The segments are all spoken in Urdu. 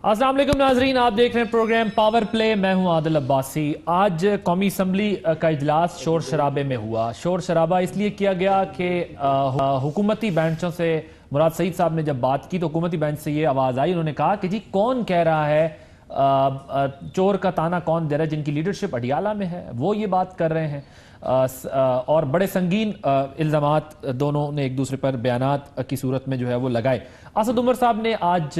السلام علیکم ناظرین، آپ دیکھ رہے ہیں پروگرام پاور پلے. میں ہوں عادل عباسی. آج قومی اسمبلی کا اجلاس شور شرابے میں ہوا. شور شرابہ اس لیے کیا گیا کہ حکومتی بینچوں سے مراد سعید صاحب نے جب بات کی تو حکومتی بینچ سے یہ آواز آئی. انہوں نے کہا کہ جی کون کہہ رہا ہے چور کا تانا کون دے رہا ہے؟ جن کی لیڈرشپ اڈیالہ میں ہے وہ یہ بات کر رہے ہیں. اور بڑے سنگین الزامات دونوں نے ایک دوسرے پر بیانات کی صورت میں جو ہے وہ لگائے. اسد عمر صاحب نے آج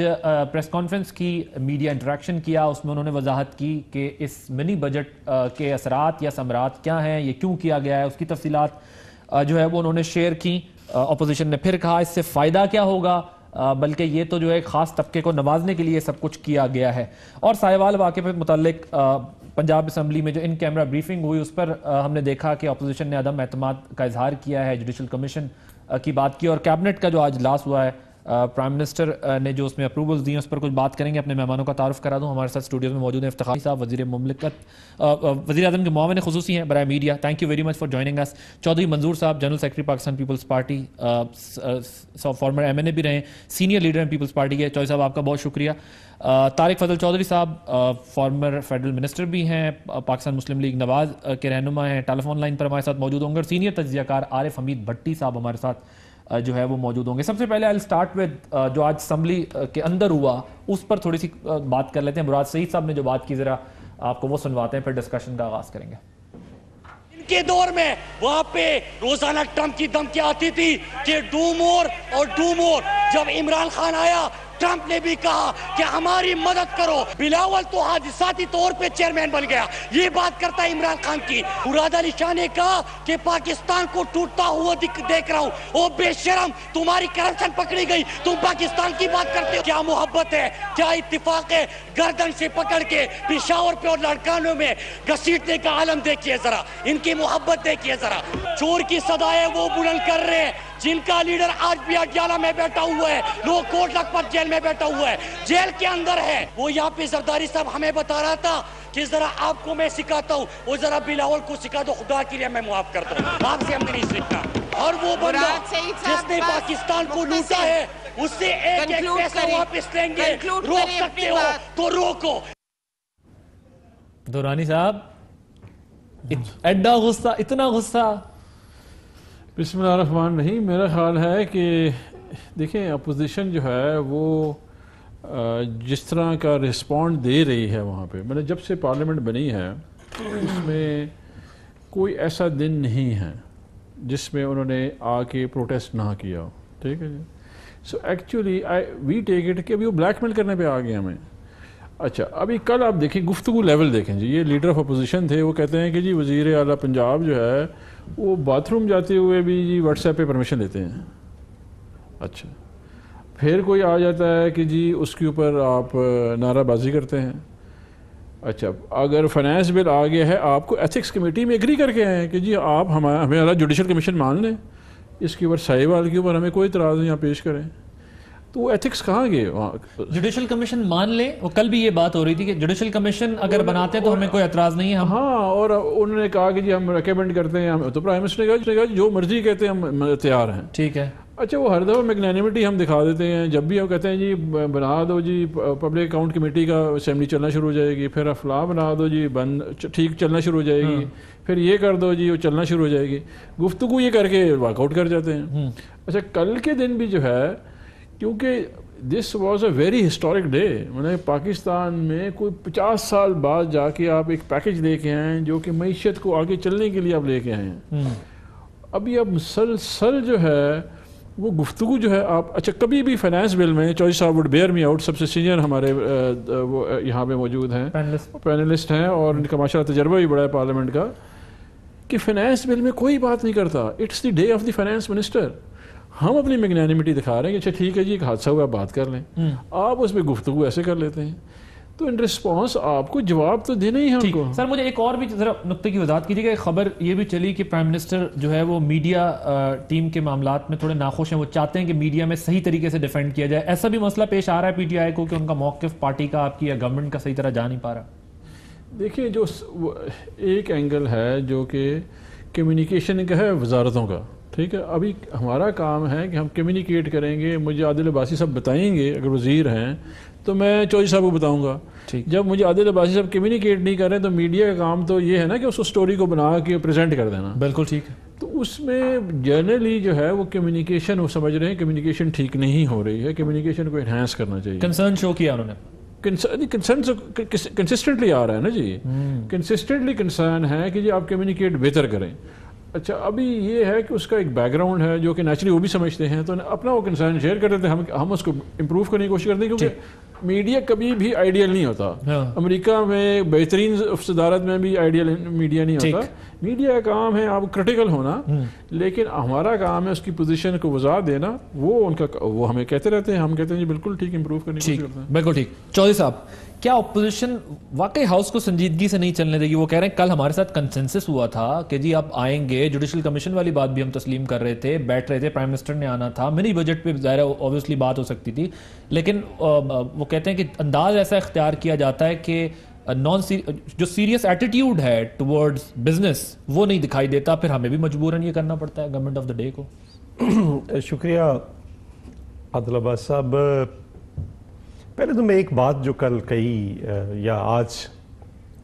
پریس کانفرنس کی، میڈیا انٹریکشن کیا. اس میں انہوں نے وضاحت کی کہ اس منی بجٹ کے اثرات یا ثمرات کیا ہیں، یہ کیوں کیا گیا ہے، اس کی تفصیلات جو ہے وہ انہوں نے شیئر کی. اپوزیشن نے پھر کہا اس سے فائدہ کیا ہوگا، بلکہ یہ تو جو ہے خاص طبقے کو نوازنے کے لیے سب کچھ کیا گیا ہے. اور سائیوال واقعے پر متعلق پنجاب اسمبلی میں جو ان کیمرہ بریفنگ ہوئی اس پر ہم نے دیکھا کہ اپوزیشن نے عدم اعتماد کا اظہار کیا ہے، جوڈیشل کمیشن کی بات کی. اور کیبنٹ کا جو آج اجلاس ہوا ہے، پرائم منسٹر نے جو اس میں اپروولز دی ہیں اس پر کچھ بات کریں گے. اپنے مہمانوں کا تعارف کرا دوں. ہمارے ساتھ اسٹوڈیوز میں موجود ہیں افتخار صاحب، وزیر مملکت، وزیر اعظم کے معاون خصوصی ہیں برائے media. Thank you very much for joining us. Chaudhry Manzoor صاحب، general secretary Pakistan Peoples Party, former M N A بھی رہے ہیں، سینئر لیڈر ہیں پیپلز پارٹی کے. چودھری صاحب آپ کا بہت شکریہ. طارق فضل چودھری صاحب فارمر فیڈرل منسٹر بھی ہیں، پاکستان مسلم لیگ نواز کے رہنما ہیں، ٹیلی فون لائن پر ہمارے ساتھ موجود ہوں گے. اور سینئر تجزیہ کار عارف حمید بھٹی صاحب ہمارے ساتھ جو ہے وہ موجود ہوں گے. سب سے پہلے I'll start with جو آج اسمبلی کے اندر ہوا اس پر تھوڑی سی بات کر لیتے ہیں. مراد سعید صاحب نے جو بات کی ذرا آپ کو وہ سنواتے ہیں، پھر ڈسکشن کا آغاز کریں گے. ان کے دور میں وہاں پہ روزانہ ٹرمپ کی دھمکی آتی تھی کہ ڈو مور اور ڈو مور. جب عمران خان آیا ٹرمپ نے بھی کہا کہ ہماری مدد کرو. بلاول تو حادثاتی طور پہ چیئرمین بن گیا. یہ بات کرتا ہے عمران خان کی. مراد علی شاہ نے کہا کہ پاکستان کو ٹوٹتا ہوا دیکھ رہا ہوں. او بے شرم، تمہاری کرپشن پکڑی گئی، تم پاکستان کی بات کرتے ہو. کیا محبت ہے، کیا اتفاق ہے. گردن سے پکڑ کے پشاور پہ اور لڑکانوں میں گھسیٹنے کا عالم دیکھیے ذرا، ان کی محبت دیکھیے ذرا. چور کی صدائیں وہ بلند کر رہے ہیں جن کا لیڈر آج بھی اڈیالہ میں بیٹھا ہوا ہے، لوگ کوٹ لکھپت جیل میں بیٹھا ہوا ہے، جیل کے اندر ہے. وہ یہاں پہ زرداری صاحب ہمیں بتا رہا تھا کہ ذرا آپ کو میں سکھاتا ہوں، وہ ذرا بلاول کو سکھا دو، خدا کے لیے میں معاف کرتا ہوں، آپ سے ہم نے نہیں سیکھنا. اور وہ بندہ جس نے پاکستان کو لوٹا ہے اس سے ایک ایک پیسہ واپس لیں گے. روک سکتے ہو تو روکو. دورانی صاحب ایڈا غصہ، اتنا غصہ. بسم اللہ الرحمن الرحیم. میرا خیال ہے کہ دیکھیں اپوزیشن جو ہے وہ جس طرح کا رسپونڈ دے رہی ہے وہاں پہ، مطلب جب سے پارلیمنٹ بنی ہے اس میں کوئی ایسا دن نہیں ہے جس میں انہوں نے آ کے پروٹیسٹ نہ کیا ہو. ٹھیک ہے جی. So actually we take it کہ ابھی وہ بلیک میل کرنے پہ آ گئے ہمیں. اچھا ابھی کل آپ دیکھیں گفتگو لیول دیکھیں جی. یہ لیڈر آف اپوزیشن تھے، وہ کہتے ہیں کہ جی وزیر اعلیٰ پنجاب جو ہے وہ باتھ روم جاتے ہوئے بھی جی واٹس ایپ پہ پرمیشن لیتے ہیں. اچھا پھر کوئی آ جاتا ہے کہ جی اس کے اوپر آپ نعرہ بازی کرتے ہیں. اچھا اگر فائنانس بل آ گیا ہے آپ کو ایتھکس کمیٹی میں ایگری کر کے آئے ہیں کہ جی آپ ہمارا جوڈیشل کمیشن مان لیں، اس کے اوپر سائیوال کے اوپر ہمیں کوئی اعتراض نہیں آپ پیش کریں. تو وہ ایتھکس کہاں گئے وہاں؟ جوڈیشل کمیشن مان لیں. وہ کل بھی یہ بات ہو رہی تھی کہ جوڈیشل کمیشن اگر بناتے ہیں تو ہمیں کوئی اعتراض نہیں ہے. ہاں اور انہوں نے کہا کہ جی ہم ریکمینڈ کرتے ہیں. تو پرائم منسٹر نے کہا جو مرضی کہتے ہیں ہم تیار ہیں. ٹھیک ہے. اچھا وہ ہر دفعہ میگنینیمٹی ہم دکھا دیتے ہیں. جب بھی ہم کہتے ہیں جی بنا دو جی پبلک اکاؤنٹ کمیٹی کا اسمبلی چلنا شروع ہو جائے گی، پھر فلاں بنا دو جی بند ٹھیک چلنا شروع ہو جائے گی، پھر یہ کر دو جی وہ چلنا شروع ہو جائے گی. گفتگو یہ کر کے واک آؤٹ کر جاتے ہیں. اچھا کل کے دن بھی جو ہے کیونکہ this was a very historic day, مطلب پاکستان میں کوئی 50 سال بعد جا کے آپ ایک پیکج لے کے آئے ہیں جو کہ معیشت کو آگے چلنے کے لیے آپ لے کے آئے ہیں. ابھی اب مسلسل جو ہے وہ گفتگو جو ہے آپ اچھا کبھی بھی فائنانس بل میں چوہدری صاحب وڈ بیئر می آؤٹ، سب سے سینئر ہمارے وہ یہاں پہ موجود ہیں، پینلسٹ ہیں اور ان کا ماشاء اللہ تجربہ بھی بڑا ہے پارلیمنٹ کا، کہ فائنانس بل میں کوئی بات نہیں کرتا. It's the day of the finance minister. ہم اپنی میگنینیمٹی دکھا رہے ہیں کہ اچھا ٹھیک ہے جی ایک حادثہ ہوا بات کر لیں، آپ اس پہ گفتگو ایسے کر لیتے ہیں. تو ان رسپانس آپ کو جواب تو دینا ہی ہے ہم کو. سر مجھے ایک اور بھی ذرا نقطے کی وضاحت کیجیے گا. خبر یہ بھی چلی کہ پرائم منسٹر جو ہے وہ میڈیا ٹیم کے معاملات میں تھوڑے ناخوش ہیں، وہ چاہتے ہیں کہ میڈیا میں صحیح طریقے سے ڈیفینڈ کیا جائے. ایسا بھی مسئلہ پیش آ رہا ہے پی ٹی آئی کو کہ ان کا موقف پارٹی کا آپ کی یا گورنمنٹ کا صحیح طرح جا نہیں پا رہا؟ دیکھیں جو ایک اینگل ہے جو کہ کمیونیکیشن کا ہے وزارتوں کا، ٹھیک ہے. ابھی ہمارا کام ہے کہ ہم کمیونیکیٹ کریں گے. مجھے عادل عباسی صاحب بتائیں گے اگر وزیر ہیں تو میں چودھری صاحب کو بتاؤں گا. جب مجھے عادل عباسی صاحب کمیونیکیٹ نہیں کر رہے تو میڈیا کا کام تو یہ ہے نا کہ اس اسٹوری کو بنا کے پریزنٹ کر دینا. بالکل ٹھیک ہے. تو اس میں جنرلی جو ہے وہ کمیونیکیشن، وہ سمجھ رہے ہیں کمیونیکیشن ٹھیک نہیں ہو رہی ہے، کمیونیکیشن کو انہینس کرنا چاہیے. کنسرن شو کیا انہوں نے. کنسرن کنسسٹنٹلی آ رہا ہے نا جی، کنسسٹنٹلی کنسرن ہے کہ جی آپ کمیونیکیٹ بہتر کریں. اچھا ابھی یہ ہے کہ اس کا ایک بیک گراؤنڈ ہے جو کہ نیچرلی وہ بھی سمجھتے ہیں، تو اپنا وہ کنسرن شیئر کر دیتے ہیں. ہم اس کو امپروو کرنے کی کوشش کرتے ہیں کیونکہ میڈیا کبھی بھی آئیڈیل نہیں ہوتا. امریکہ میں بہترین صدارت میں بھی آئیڈیل میڈیا نہیں ہوتا. میڈیا کا کام ہے آپ کرٹیکل ہونا، لیکن ہمارا کام ہے اس کی پوزیشن کو وضاحت دینا. وہ ہمیں کہتے رہتے ہیں، ہم کہتے ہیں جی بالکل ٹھیک، امپروو کرنے کی کوشش کرتے ہیں. بالکل ٹھیک. چودھری صاحب، کیا اپوزیشن واقعی ہاؤس کو سنجیدگی سے نہیں چلنے دے گی؟ وہ کہہ رہے ہیں کل ہمارے ساتھ کنسنسس ہوا تھا کہ جی آپ آئیں گے، جوڈیشل کمیشن والی بات بھی ہم تسلیم کر رہے تھے، بیٹھ رہے تھے، پرائم منسٹر نے آنا تھا، منی بجٹ پہ ظاہر اوبویسلی بات ہو سکتی تھی، لیکن وہ کہتے ہیں کہ انداز ایسا اختیار کیا جاتا ہے کہ جو سیریس ایٹیٹیوڈ ہے ٹورڈز بزنس وہ نہیں دکھائی دیتا، پھر ہمیں بھی مجبوراً یہ کرنا پڑتا ہے گورنمنٹ آف دا ڈے کو. شکریہ عادل عباس صاحب. پہلے تو میں ایک بات جو کل کہی یا آج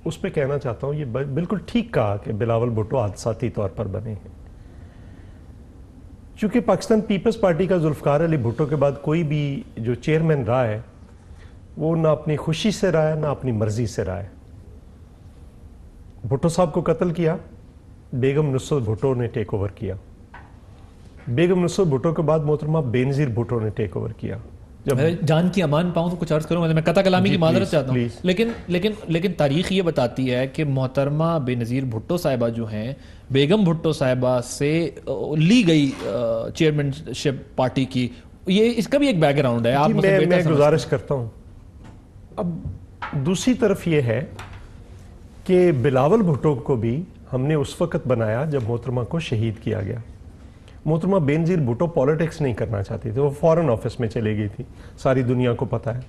اس پہ کہنا چاہتا ہوں، یہ بالکل ٹھیک کہا کہ بلاول بھٹو حادثاتی طور پر بنے ہیں. چونکہ پاکستان پیپلز پارٹی کا ذوالفقار علی بھٹو کے بعد کوئی بھی جو چیئرمین رہا ہے وہ نہ اپنی خوشی سے رہا ہے نہ اپنی مرضی سے رہا ہے. بھٹو صاحب کو قتل کیا، بیگم نصرت بھٹو نے ٹیک اوور کیا. بیگم نصرت بھٹو کے بعد محترمہ بینظیر بھٹو نے ٹیک اوور کیا. جان کی امان پاؤں تو کچھ عرض کروں، میں قطع کلامی کی معذرت چاہتا ہوں، لیکن تاریخ یہ بتاتی ہے کہ محترمہ بینظیر بھٹو صاحبہ جو ہیں، بیگم بھٹو صاحبہ سے لی گئی چیئرمین شپ پارٹی کی، یہ اس کا بھی ایک بیک گراؤنڈ ہے. میں گزارش کرتا ہوں. اب دوسری طرف یہ ہے کہ بلاول بھٹو کو بھی ہم نے اس وقت بنایا جب محترمہ کو شہید کیا گیا. محترمہ بینظیر بھٹو پالیٹکس نہیں کرنا چاہتی تھی، وہ فارن آفس میں چلے گئی تھی، ساری دنیا کو پتہ ہے.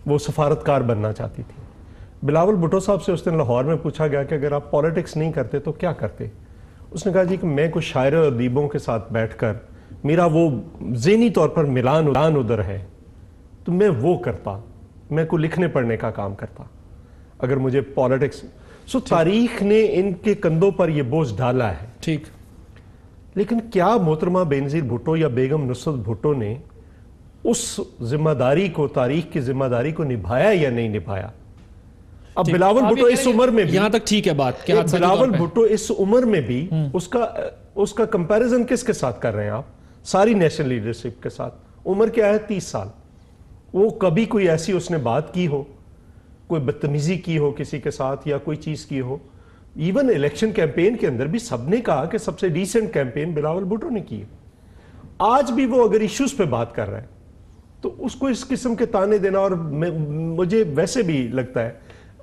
وہ سفارتکار بننا چاہتی تھی. بلاول بھٹو صاحب سے اس دن لاہور میں پوچھا گیا کہ اگر آپ پالیٹکس نہیں کرتے تو کیا کرتے؟ اس نے کہا جی کہ میں کچھ شاعر و ادیبوں کے ساتھ بیٹھ کر، میرا وہ ذہنی طور پر ملان ادھر ہے تو میں وہ کرتا، میں کو لکھنے پڑھنے کا کام کرتا اگر مجھے پالیٹکس. تاریخ نے ان کے کندھوں پر یہ بوجھ ڈالا ہے. ٹھیک. لیکن کیا محترمہ بینظیر بھٹو یا بیگم نصرت بھٹو نے اس ذمہ داری کو، تاریخ کی ذمہ داری کو نبھایا یا نہیں نبھایا؟ اب بلاول بھٹو اس عمر میں بھی، یہاں تک ٹھیک ہے بات، بلاول بھٹو اس عمر میں بھی اس کا کمپیریزن کس کے ساتھ کر رہے ہیں آپ؟ ساری نیشنل لیڈرشپ کے ساتھ. عمر کیا ہے؟ 30 سال. وہ کبھی کوئی ایسی اس نے بات کی ہو، کوئی بدتمیزی کی ہو کسی کے ساتھ یا کوئی چیز کی ہو؟ ایون الیکشن کیمپین کے اندر بھی سب نے کہا کہ سب سے ڈیسنٹ کیمپین بلاول بھٹو نے کی ہے. آج بھی وہ اگر ایشوز پہ بات کر رہا ہے تو اس کو اس قسم کے تانے دینا، اور مجھے ویسے بھی لگتا ہے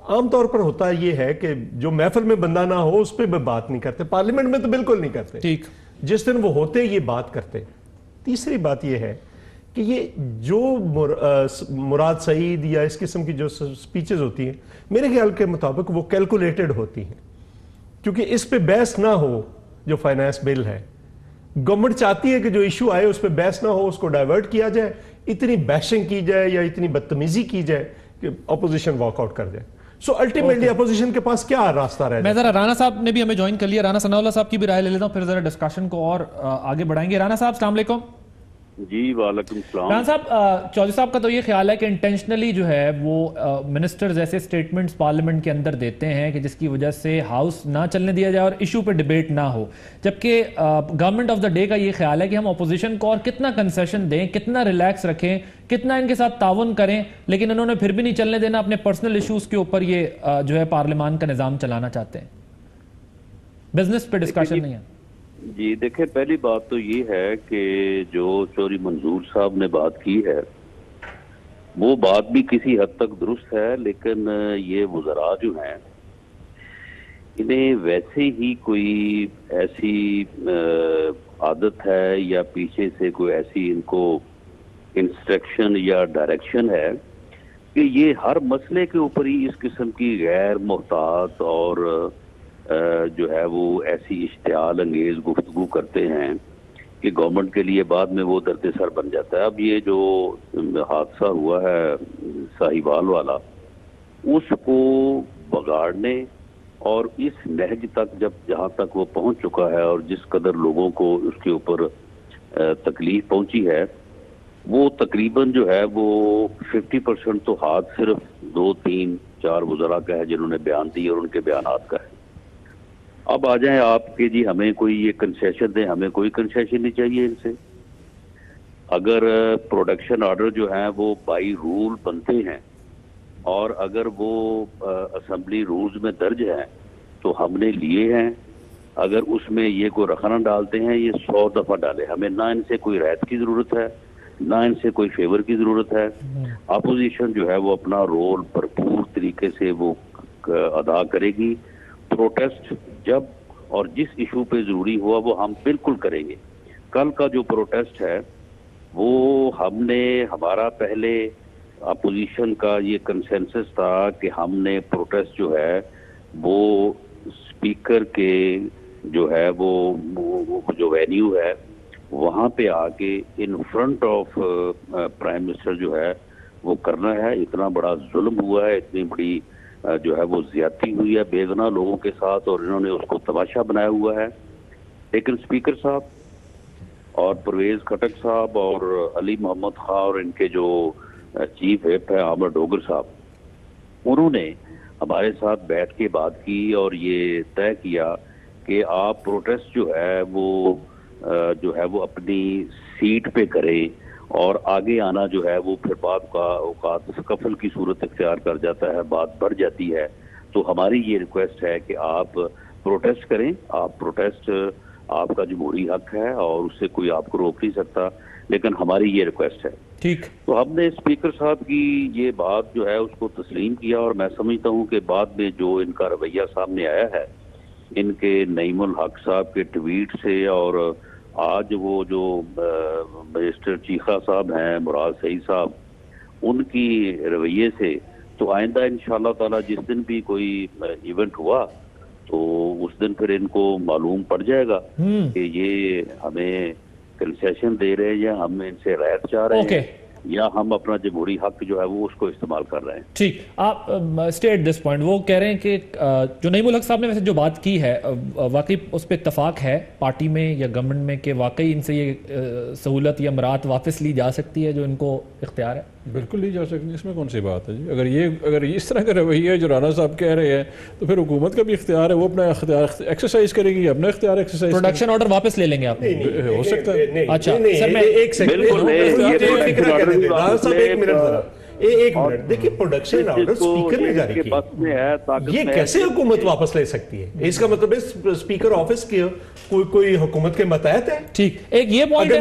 عام طور پر ہوتا یہ ہے کہ جو محفل میں بندہ نہ ہو اس پہ بھی بات نہیں کرتے، پارلیمنٹ میں تو بالکل نہیں کرتے. ٹھیک. جس دن وہ ہوتے یہ بات کرتے. تیسری بات یہ ہے کہ یہ جو مراد سعید یا اس قسم کی جو سپیچز ہوتی ہیں میرے خیال کے مطابق وہ کیلکولیٹڈ ہوتی ہیں، کیونکہ اس پہ بحث نہ ہو. جو فائنانس بل ہے گورنمنٹ چاہتی ہے کہ جو ایشو آئے اس پہ بحث نہ ہو، اس کو ڈائیورٹ کیا جائے، اتنی بیشنگ کی جائے یا اتنی بدتمیزی کی جائے کہ اپوزیشن واک آؤٹ کر جائے. سو الٹیمیٹلی اپوزیشن کے پاس کیا راستہ رہ جائے؟ میں ذرا رانا صاحب نے بھی ہمیں جوائن کر لیا، رانا ثناء اللہ صاحب کی بھی رائے لے لیتا ہوں، پھر ذرا ڈسکشن کو اور آگے بڑھائیں گے. رانا صاحب السلام علیکم. جی وعلیکم السلام. رانا صاحب، چودھری صاحب کا تو یہ خیال ہے کہ انٹینشنلی جو ہے وہ منسٹرز ایسے سٹیٹمنٹس پارلیمنٹ کے اندر دیتے ہیں کہ جس کی وجہ سے ہاؤس نہ چلنے دیا جائے اور ایشو پہ ڈیبیٹ نہ ہو، جبکہ گورنمنٹ آف دا ڈے کا یہ خیال ہے کہ ہم اپوزیشن کو اور کتنا کنسیشن دیں، کتنا ریلیکس رکھیں، کتنا ان کے ساتھ تعاون کریں، لیکن انہوں نے پھر بھی نہیں چلنے دینا. اپنے پرسنل ایشوز کے اوپر یہ جو ہے پارلیمان کا نظام چلانا چاہتے ہیں، بزنس پہ ڈسکشن نہیں ہے. جی دیکھیں، پہلی بات تو یہ ہے کہ جو چودھری منظور صاحب نے بات کی ہے وہ بات بھی کسی حد تک درست ہے، لیکن یہ وزراء جو ہیں انہیں ویسے ہی کوئی ایسی عادت ہے یا پیچھے سے کوئی ایسی ان کو انسٹرکشن یا ڈائریکشن ہے کہ یہ ہر مسئلے کے اوپر ہی اس قسم کی غیر محتاط اور جو ہے وہ ایسی اشتعال انگیز گفتگو کرتے ہیں کہ گورنمنٹ کے لیے بعد میں وہ درد سر بن جاتا ہے. اب یہ جو حادثہ ہوا ہے ساہیوال والا، اس کو بگاڑنے اور اس نہج تک جہاں تک وہ پہنچ چکا ہے اور جس قدر لوگوں کو اس کے اوپر تکلیف پہنچی ہے، وہ تقریباً جو ہے وہ 50% تو ہاتھ صرف 2 3 4 وزراء کا ہے جنہوں نے بیان دی اور ان کے بیانات کا ہے. اب آ جائیں آپ کہ جی ہمیں کوئی یہ کنسیشن دیں، ہمیں کوئی کنسیشن نہیں چاہیے ان سے. اگر پروڈکشن آرڈر جو ہیں وہ بائی رول بنتے ہیں اور اگر وہ اسمبلی رولز میں درج ہیں تو ہم نے لیے ہیں. اگر اس میں یہ کوئی رخنہ ڈالتے ہیں یہ 100 دفعہ ڈالے. ہمیں نہ ان سے کوئی رعایت کی ضرورت ہے، نہ ان سے کوئی فیور کی ضرورت ہے. اپوزیشن جو ہے وہ اپنا رول بھرپور طریقے سے وہ ادا کرے گی. پروٹیسٹ جب اور جس ایشو پہ ضروری ہوا وہ ہم بالکل کریں گے. کل کا جو پروٹیسٹ ہے وہ ہم نے، ہمارا پہلے اپوزیشن کا یہ کنسنسس تھا کہ ہم نے پروٹیسٹ جو ہے وہ اسپیکر کے جو ہے وہ جو وینیو ہے وہاں پہ آ کے in front of prime minister جو ہے وہ کرنا ہے. اتنا بڑا ظلم ہوا ہے، اتنی بڑی جو ہے وہ زیادتی ہوئی ہے بے گناہ لوگوں کے ساتھ اور انہوں نے اس کو تماشا بنایا ہوا ہے. لیکن اسپیکر صاحب اور پرویز خٹک صاحب اور علی محمد خان اور ان کے جو چیف ویپ ہے عامر ڈوگر صاحب، انہوں نے ہمارے ساتھ بیٹھ کے بات کی اور یہ طے کیا کہ آپ پروٹیسٹ جو ہے وہ اپنی سیٹ پہ کریں اور آگے آنا جو ہے وہ پھر بعد کا اوقات سکفل کی صورت اختیار کر جاتا ہے، بات بڑھ جاتی ہے. تو ہماری یہ ریکویسٹ ہے کہ آپ پروٹیسٹ کریں. آپ پروٹیسٹ آپ کا جمہوری حق ہے اور اس سے کوئی آپ کو روک نہیں سکتا، لیکن ہماری یہ ریکویسٹ ہے. ٹھیک. تو ہم نے اسپیکر صاحب کی یہ بات جو ہے اس کو تسلیم کیا اور میں سمجھتا ہوں کہ بعد میں جو ان کا رویہ سامنے آیا ہے ان کے نعیم الحق صاحب کے ٹویٹ سے اور آج وہ جو مجسٹر چیخا صاحب ہیں مراد سعید صاحب ان کی رویے سے، تو آئندہ انشاءاللہ تعالی جس دن بھی کوئی ایونٹ ہوا تو اس دن پھر ان کو معلوم پڑ جائے گا کہ یہ ہمیں کنسیشن دے رہے ہیں یا ہم ان سے رعایت چاہ رہے ہیں یا ہم اپنا جمہوری حق جو ہے وہ اس کو استعمال کر رہے ہیں. ٹھیک. آپ اسٹیٹ دس پوائنٹ وہ کہہ رہے ہیں کہ جو نعیم الحق صاحب نے ویسے جو بات کی ہے واقعی اس پہ اتفاق ہے پارٹی میں یا گورنمنٹ میں کہ واقعی ان سے یہ سہولت یا امرات واپس لی جا سکتی ہے جو ان کو اختیار ہے؟ بالکل لی جا سکتی ہے، اس میں کون سی بات ہے جی. اگر یہ اس طرح کا رویہ ہے جو رانا صاحب کہہ رہے ہیں تو پھر حکومت کا بھی اختیار ہے، وہ اپنا اختیار ایکسرسائز کرے گی، اپنا اختیار ایکسرسائز. پروڈکشن آرڈر واپس لے لیں گے آپ؟ ہو سکتا ہے. اچھا سر میں ایک منٹ دیکھیے، پروڈکشن آرڈر اسپیکر نے جاری کیا، یہ کیسے حکومت واپس لے سکتی ہے؟ اس کا مطلب ہے اسپیکر آفس کی کوئی حکومت کے متحد ہے. ٹھیک. ایک یہ پوائنٹ ہے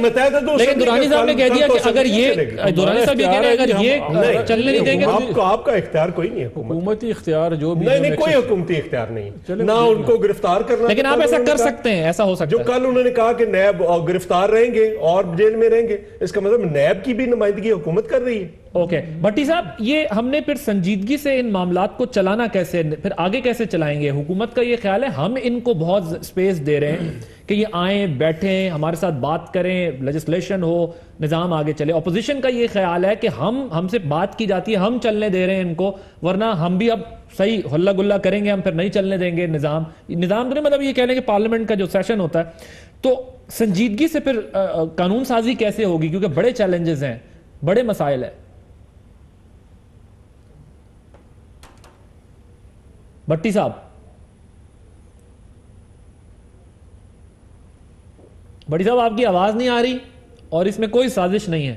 لیکن دورانی صاحب نے کہہ دیا کہ اگر یہ دورانی صاحب یہ کہہ رہے ہیں اگر یہ چلنے نہیں دیں گے تو آپ کا اختیار کوئی نہیں ہے. حکومتی اختیار جو بھی نہیں کوئی حکومتی اختیار نہیں، نہ ان کو گرفتار کرنا. لیکن آپ ایسا کر سکتے ہیں، ایسا ہو سکتا ہے. جو کل انہوں نے کہا کہ نیب گرفتار رہیں گے اور جیل میں رہیں گے، اس کا مطلب نیب کی بھی نمائندگی حکومت کر رہی ہے. اوکے بھٹی صاحب، یہ ہم نے پھر سنجیدگی سے ان معاملات کو چلانا کیسے، پھر آگے کیسے چلائیں گے؟ حکومت کا یہ خیال ہے ہم ان کو بہت سپیس دے رہے ہیں کہ یہ آئیں بیٹھیں ہمارے ساتھ بات کریں، لیجسلیشن ہو، نظام آگے چلے. اپوزیشن کا یہ خیال ہے کہ ہم سے بات کی جاتی ہے، ہم چلنے دے رہے ہیں ان کو، ورنہ ہم بھی اب صحیح ہلا گلا کریں گے، ہم پھر نہیں چلنے دیں گے نظام تو نہیں. مطلب یہ کہہ لیں کہ پارلیمنٹ کا جو سیشن ہوتا ہے تو سنجیدگی سے پھر قانون سازی کیسے ہوگی؟ کیونکہ بڑے چیلنجز ہیں، بڑے مسائل ہیں. بھٹی صاحب، بھٹی صاحب آپ کی آواز نہیں آ رہی اور اس میں کوئی سازش نہیں ہے،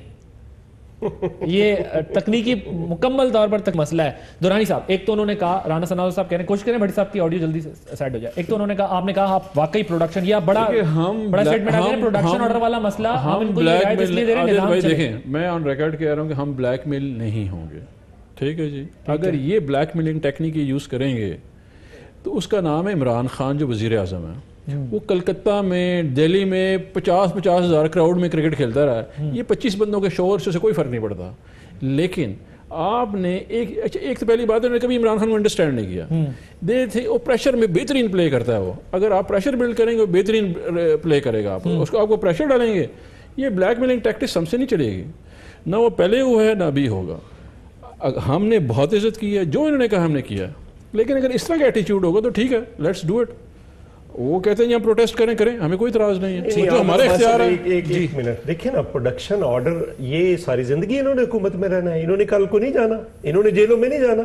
یہ تکنیکی مکمل طور پر تک مسئلہ ہے. دورانی صاحب، ایک تو انہوں نے کہا، رانا ثناء صاحب کہنے کوشش کریں بھٹی صاحب کی آڈیو جلدی سے سائڈ ہو جائے. ایک تو انہوں نے کہا، آپ نے کہا آپ واقعی پروڈکشن یا بڑا سٹیٹمنٹ آ گیا پروڈکشن آرڈر والا مسئلہ ہم ان کو یہ رائٹ اس لیے دے رہے ہیں نظام چلے. دیکھیں میں آن ریکارڈ کہہ رہا ہوں کہ ہم بلیک میل نہیں ہوں گے. ٹھیک ہے جی. اگر یہ بلیک میلنگ ٹیکنیک یوز کریں گے تو اس کا نام ہے عمران خان جو وزیر اعظم ہے. وہ کلکتہ میں، دہلی میں 50,000 کراؤڈ میں کرکٹ کھیلتا رہا ہے. یہ 25 بندوں کے شور سے کوئی فرق نہیں پڑتا. لیکن آپ نے ایک تو پہلی بات انہوں نے کبھی عمران خان کو انڈرسٹینڈ نہیں کیا. دے تھے وہ پریشر میں بہترین پلے کرتا ہے. وہ اگر آپ پریشر بلڈ کریں گے وہ بہترین پلے کرے گا. آپ اس کو آپ کو پریشر ڈالیں گے, یہ بلیک میلنگ ٹیکٹکس ہم سے نہیں چلے گی. نہ وہ پہلے ہوا ہے نہ ابھی ہوگا. ہم نے بہت عزت کی ہے جو انہوں نے کہا ہم نے کیا, لیکن اگر اس طرح کا ایٹیچیوڈ ہوگا تو ٹھیک ہے, لیٹس ڈو اٹ. وہ کہتے ہیں یہاں پروٹیسٹ کریں, ہمیں کوئی اعتراض نہیں ہے, جو ہمارے اختیار ہے. ایک منٹ دیکھیں نا, پروڈکشن آرڈر, یہ ساری زندگی انہوں نے حکومت میں رہنا ہے. انہوں نے کل کو نہیں جانا, انہوں نے جیلوں میں نہیں جانا,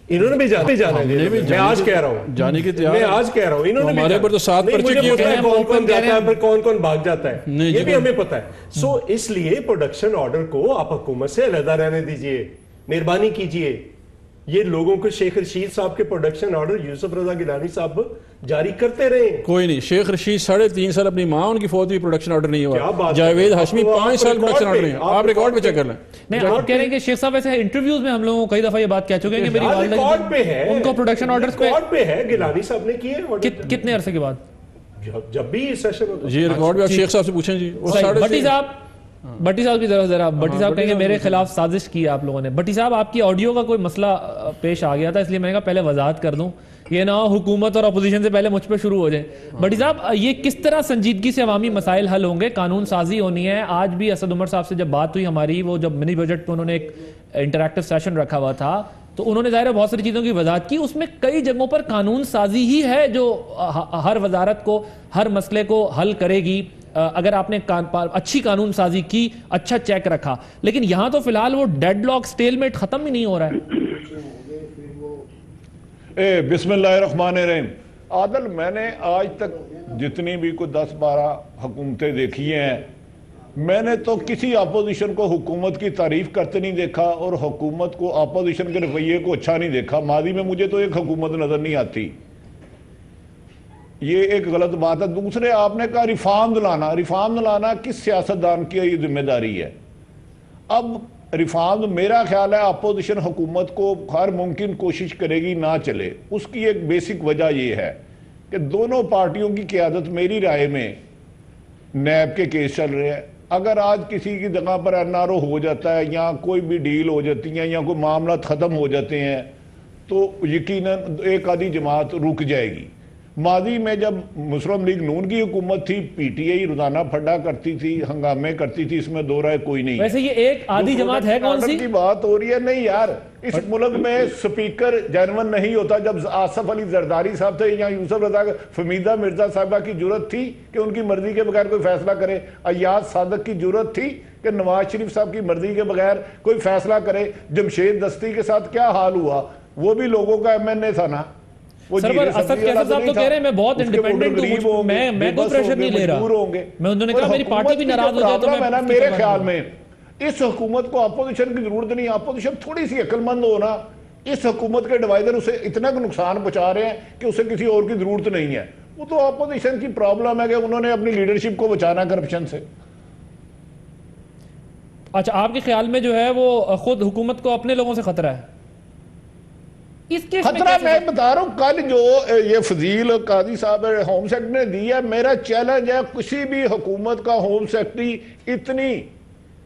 انہوں نے بھی جانا ہے. میں آج کہہ رہا ہوں جانے کی تیار, میں آج کہہ رہا ہوں انہوں نے ہمارے پر تو 7 پرچے کیے ہوتے ہیں. کون کون جاتا ہے پھر کون کون بھاگ جاتا ہے, یہ بھی ہمیں پتہ ہے. سو اس لیے پروڈکشن آرڈر کو آپ حکومت سے علیحدہ رہنے دیجئے, مہربانی کیجئے. یہ لوگوں کو شیخ رشید صاحب کے پروڈکشن آرڈر یوسف رضا گیلانی صاحب جاری کرتے رہے. کوئی نہیں, شیخ رشید 3.5 سال اپنی ماں ان کی فوت بھی پروڈکشن آرڈر نہیں ہوا. جاوید ہاشمی 5 سال پروڈکشن آرڈر نہیں. آپ ریکارڈ پہ چیک کر لیں. نہیں, آپ کہہ رہے ہیں کہ شیخ صاحب ایسے انٹرویوز میں ہم لوگوں کو کئی دفعہ یہ بات کہہ چکے ہیں کہ میری والدہ ریکارڈ پہ ہے, ان کو پروڈکشن آرڈرز پہ ہے گیلانی صاحب نے کیے. کتنے عرصے کے بعد؟ جب بھی سیشن ہوتا ہے. یہ ریکارڈ بھی آپ شیخ صاحب سے پوچھیں. جی بٹی صاحب کی ذرا بٹی صاحب کہیں گے میرے خلاف سازش کی آپ لوگوں نے. بٹی صاحب آپ کی آڈیو کا کوئی مسئلہ پیش آ گیا تھا, اس لیے میں نے کہا پہلے وضاحت کر دوں, یہ نہ ہو حکومت اور اپوزیشن سے پہلے مجھ پہ شروع ہو جائے. بٹی صاحب, یہ کس طرح سنجیدگی سے عوامی مسائل حل ہوں گے؟ قانون سازی ہونی ہے. آج بھی اسد عمر صاحب سے جب بات ہوئی ہماری, وہ جب منی بجٹ پہ انہوں نے ایک انٹریکٹیو سیشن رکھا ہوا تھا, تو انہوں نے ظاہر بہت ساری چیزوں کی وضاحت کی. اس میں کئی جگہوں پر قانون سازی ہی ہے جو ہر وزارت کو ہر مسئلے کو حل کرے گی اگر آپ نے اچھی قانون سازی کی, اچھا چیک رکھا. لیکن یہاں تو فی الحال وہ ڈیڈ لاک سٹیل میٹ ختم ہی نہیں ہو رہا ہے. بسم اللہ الرحمن الرحیم. عادل, میں نے آج تک جتنی بھی کوئی 10-12 حکومتیں دیکھی ہیں, میں نے تو کسی اپوزیشن کو حکومت کی تعریف کرتے نہیں دیکھا اور حکومت کو اپوزیشن کے رویے کو اچھا نہیں دیکھا. ماضی میں مجھے تو ایک حکومت نظر نہیں آتی. یہ ایک غلط بات ہے. دوسرے, آپ نے کہا ریفارم لانا کس سیاستدان کی یہ ذمہ داری ہے؟ اب ریفارم میرا خیال ہے اپوزیشن حکومت کو ہر ممکن کوشش کرے گی نہ چلے. اس کی ایک بیسک وجہ یہ ہے کہ دونوں پارٹیوں کی قیادت میری رائے میں نیب کے کیس چل رہے ہیں. اگر آج کسی کی جگہ پر NRO ہو جاتا ہے یا کوئی بھی ڈیل ہو جاتی ہے یا کوئی معاملات ختم ہو جاتے ہیں تو یقیناً ایک آدھی جماعت رک جائے گی. ماضی میں جب مسلم لیگ نون کی حکومت تھی, PTI روزانہ پھڈا کرتی تھی, ہنگامے کرتی تھی, اس میں دو رائے کوئی نہیں. ویسے یہ ایک آدھی جماعت ہے کون سی کی بات ہو رہی ہے؟ نہیں یار, اس ملک میں سپیکر جنون نہیں ہوتا. جب آصف علی زرداری صاحب تھے یا یوسف رضا, فمیدہ مرزا صاحبہ کی جرت تھی کہ ان کی مرضی کے بغیر کوئی فیصلہ کرے. ایاز صادق کی جرت تھی کہ نواز شریف صاحب کی مرضی کے بغیر کوئی فیصلہ کرے. جمشید دستی کے ساتھ کیا حال ہوا؟ وہ بھی لوگوں کا MNA تھا نا. سرور اسد کیسر صاحب تو کہہ رہے ہیں میں بہت انڈیپینڈنٹ ہوں, میں کوئی پریشر نہیں لے رہا. میں انہوں نے کہا میری پارٹی بھی ناراض ہو جائے تو میں میرے خیال میں اس حکومت کو اپوزیشن کی ضرورت نہیں. اپوزیشن تھوڑی سی عقل مند ہونا. اس حکومت کے ڈیوائزر اسے اتنا نقصان پہنچا رہے ہیں کہ اسے کسی اور کی ضرورت نہیں ہے. وہ تو اپوزیشن کی پرابلم ہے کہ انہوں نے اپنی لیڈرشپ کو بچانا کرپشن سے. اچھا, آپ کے خیال میں جو ہے وہ خود حکومت کو اپنے لوگوں سے خطرہ ہے؟ خطرہ میں بتا رہا ہوں, کل جو یہ فضیل قاضی صاحب ہوم سیکرٹری نے دیا, میرا چیلنج ہے کسی بھی حکومت کا ہوم سیکرٹری اتنی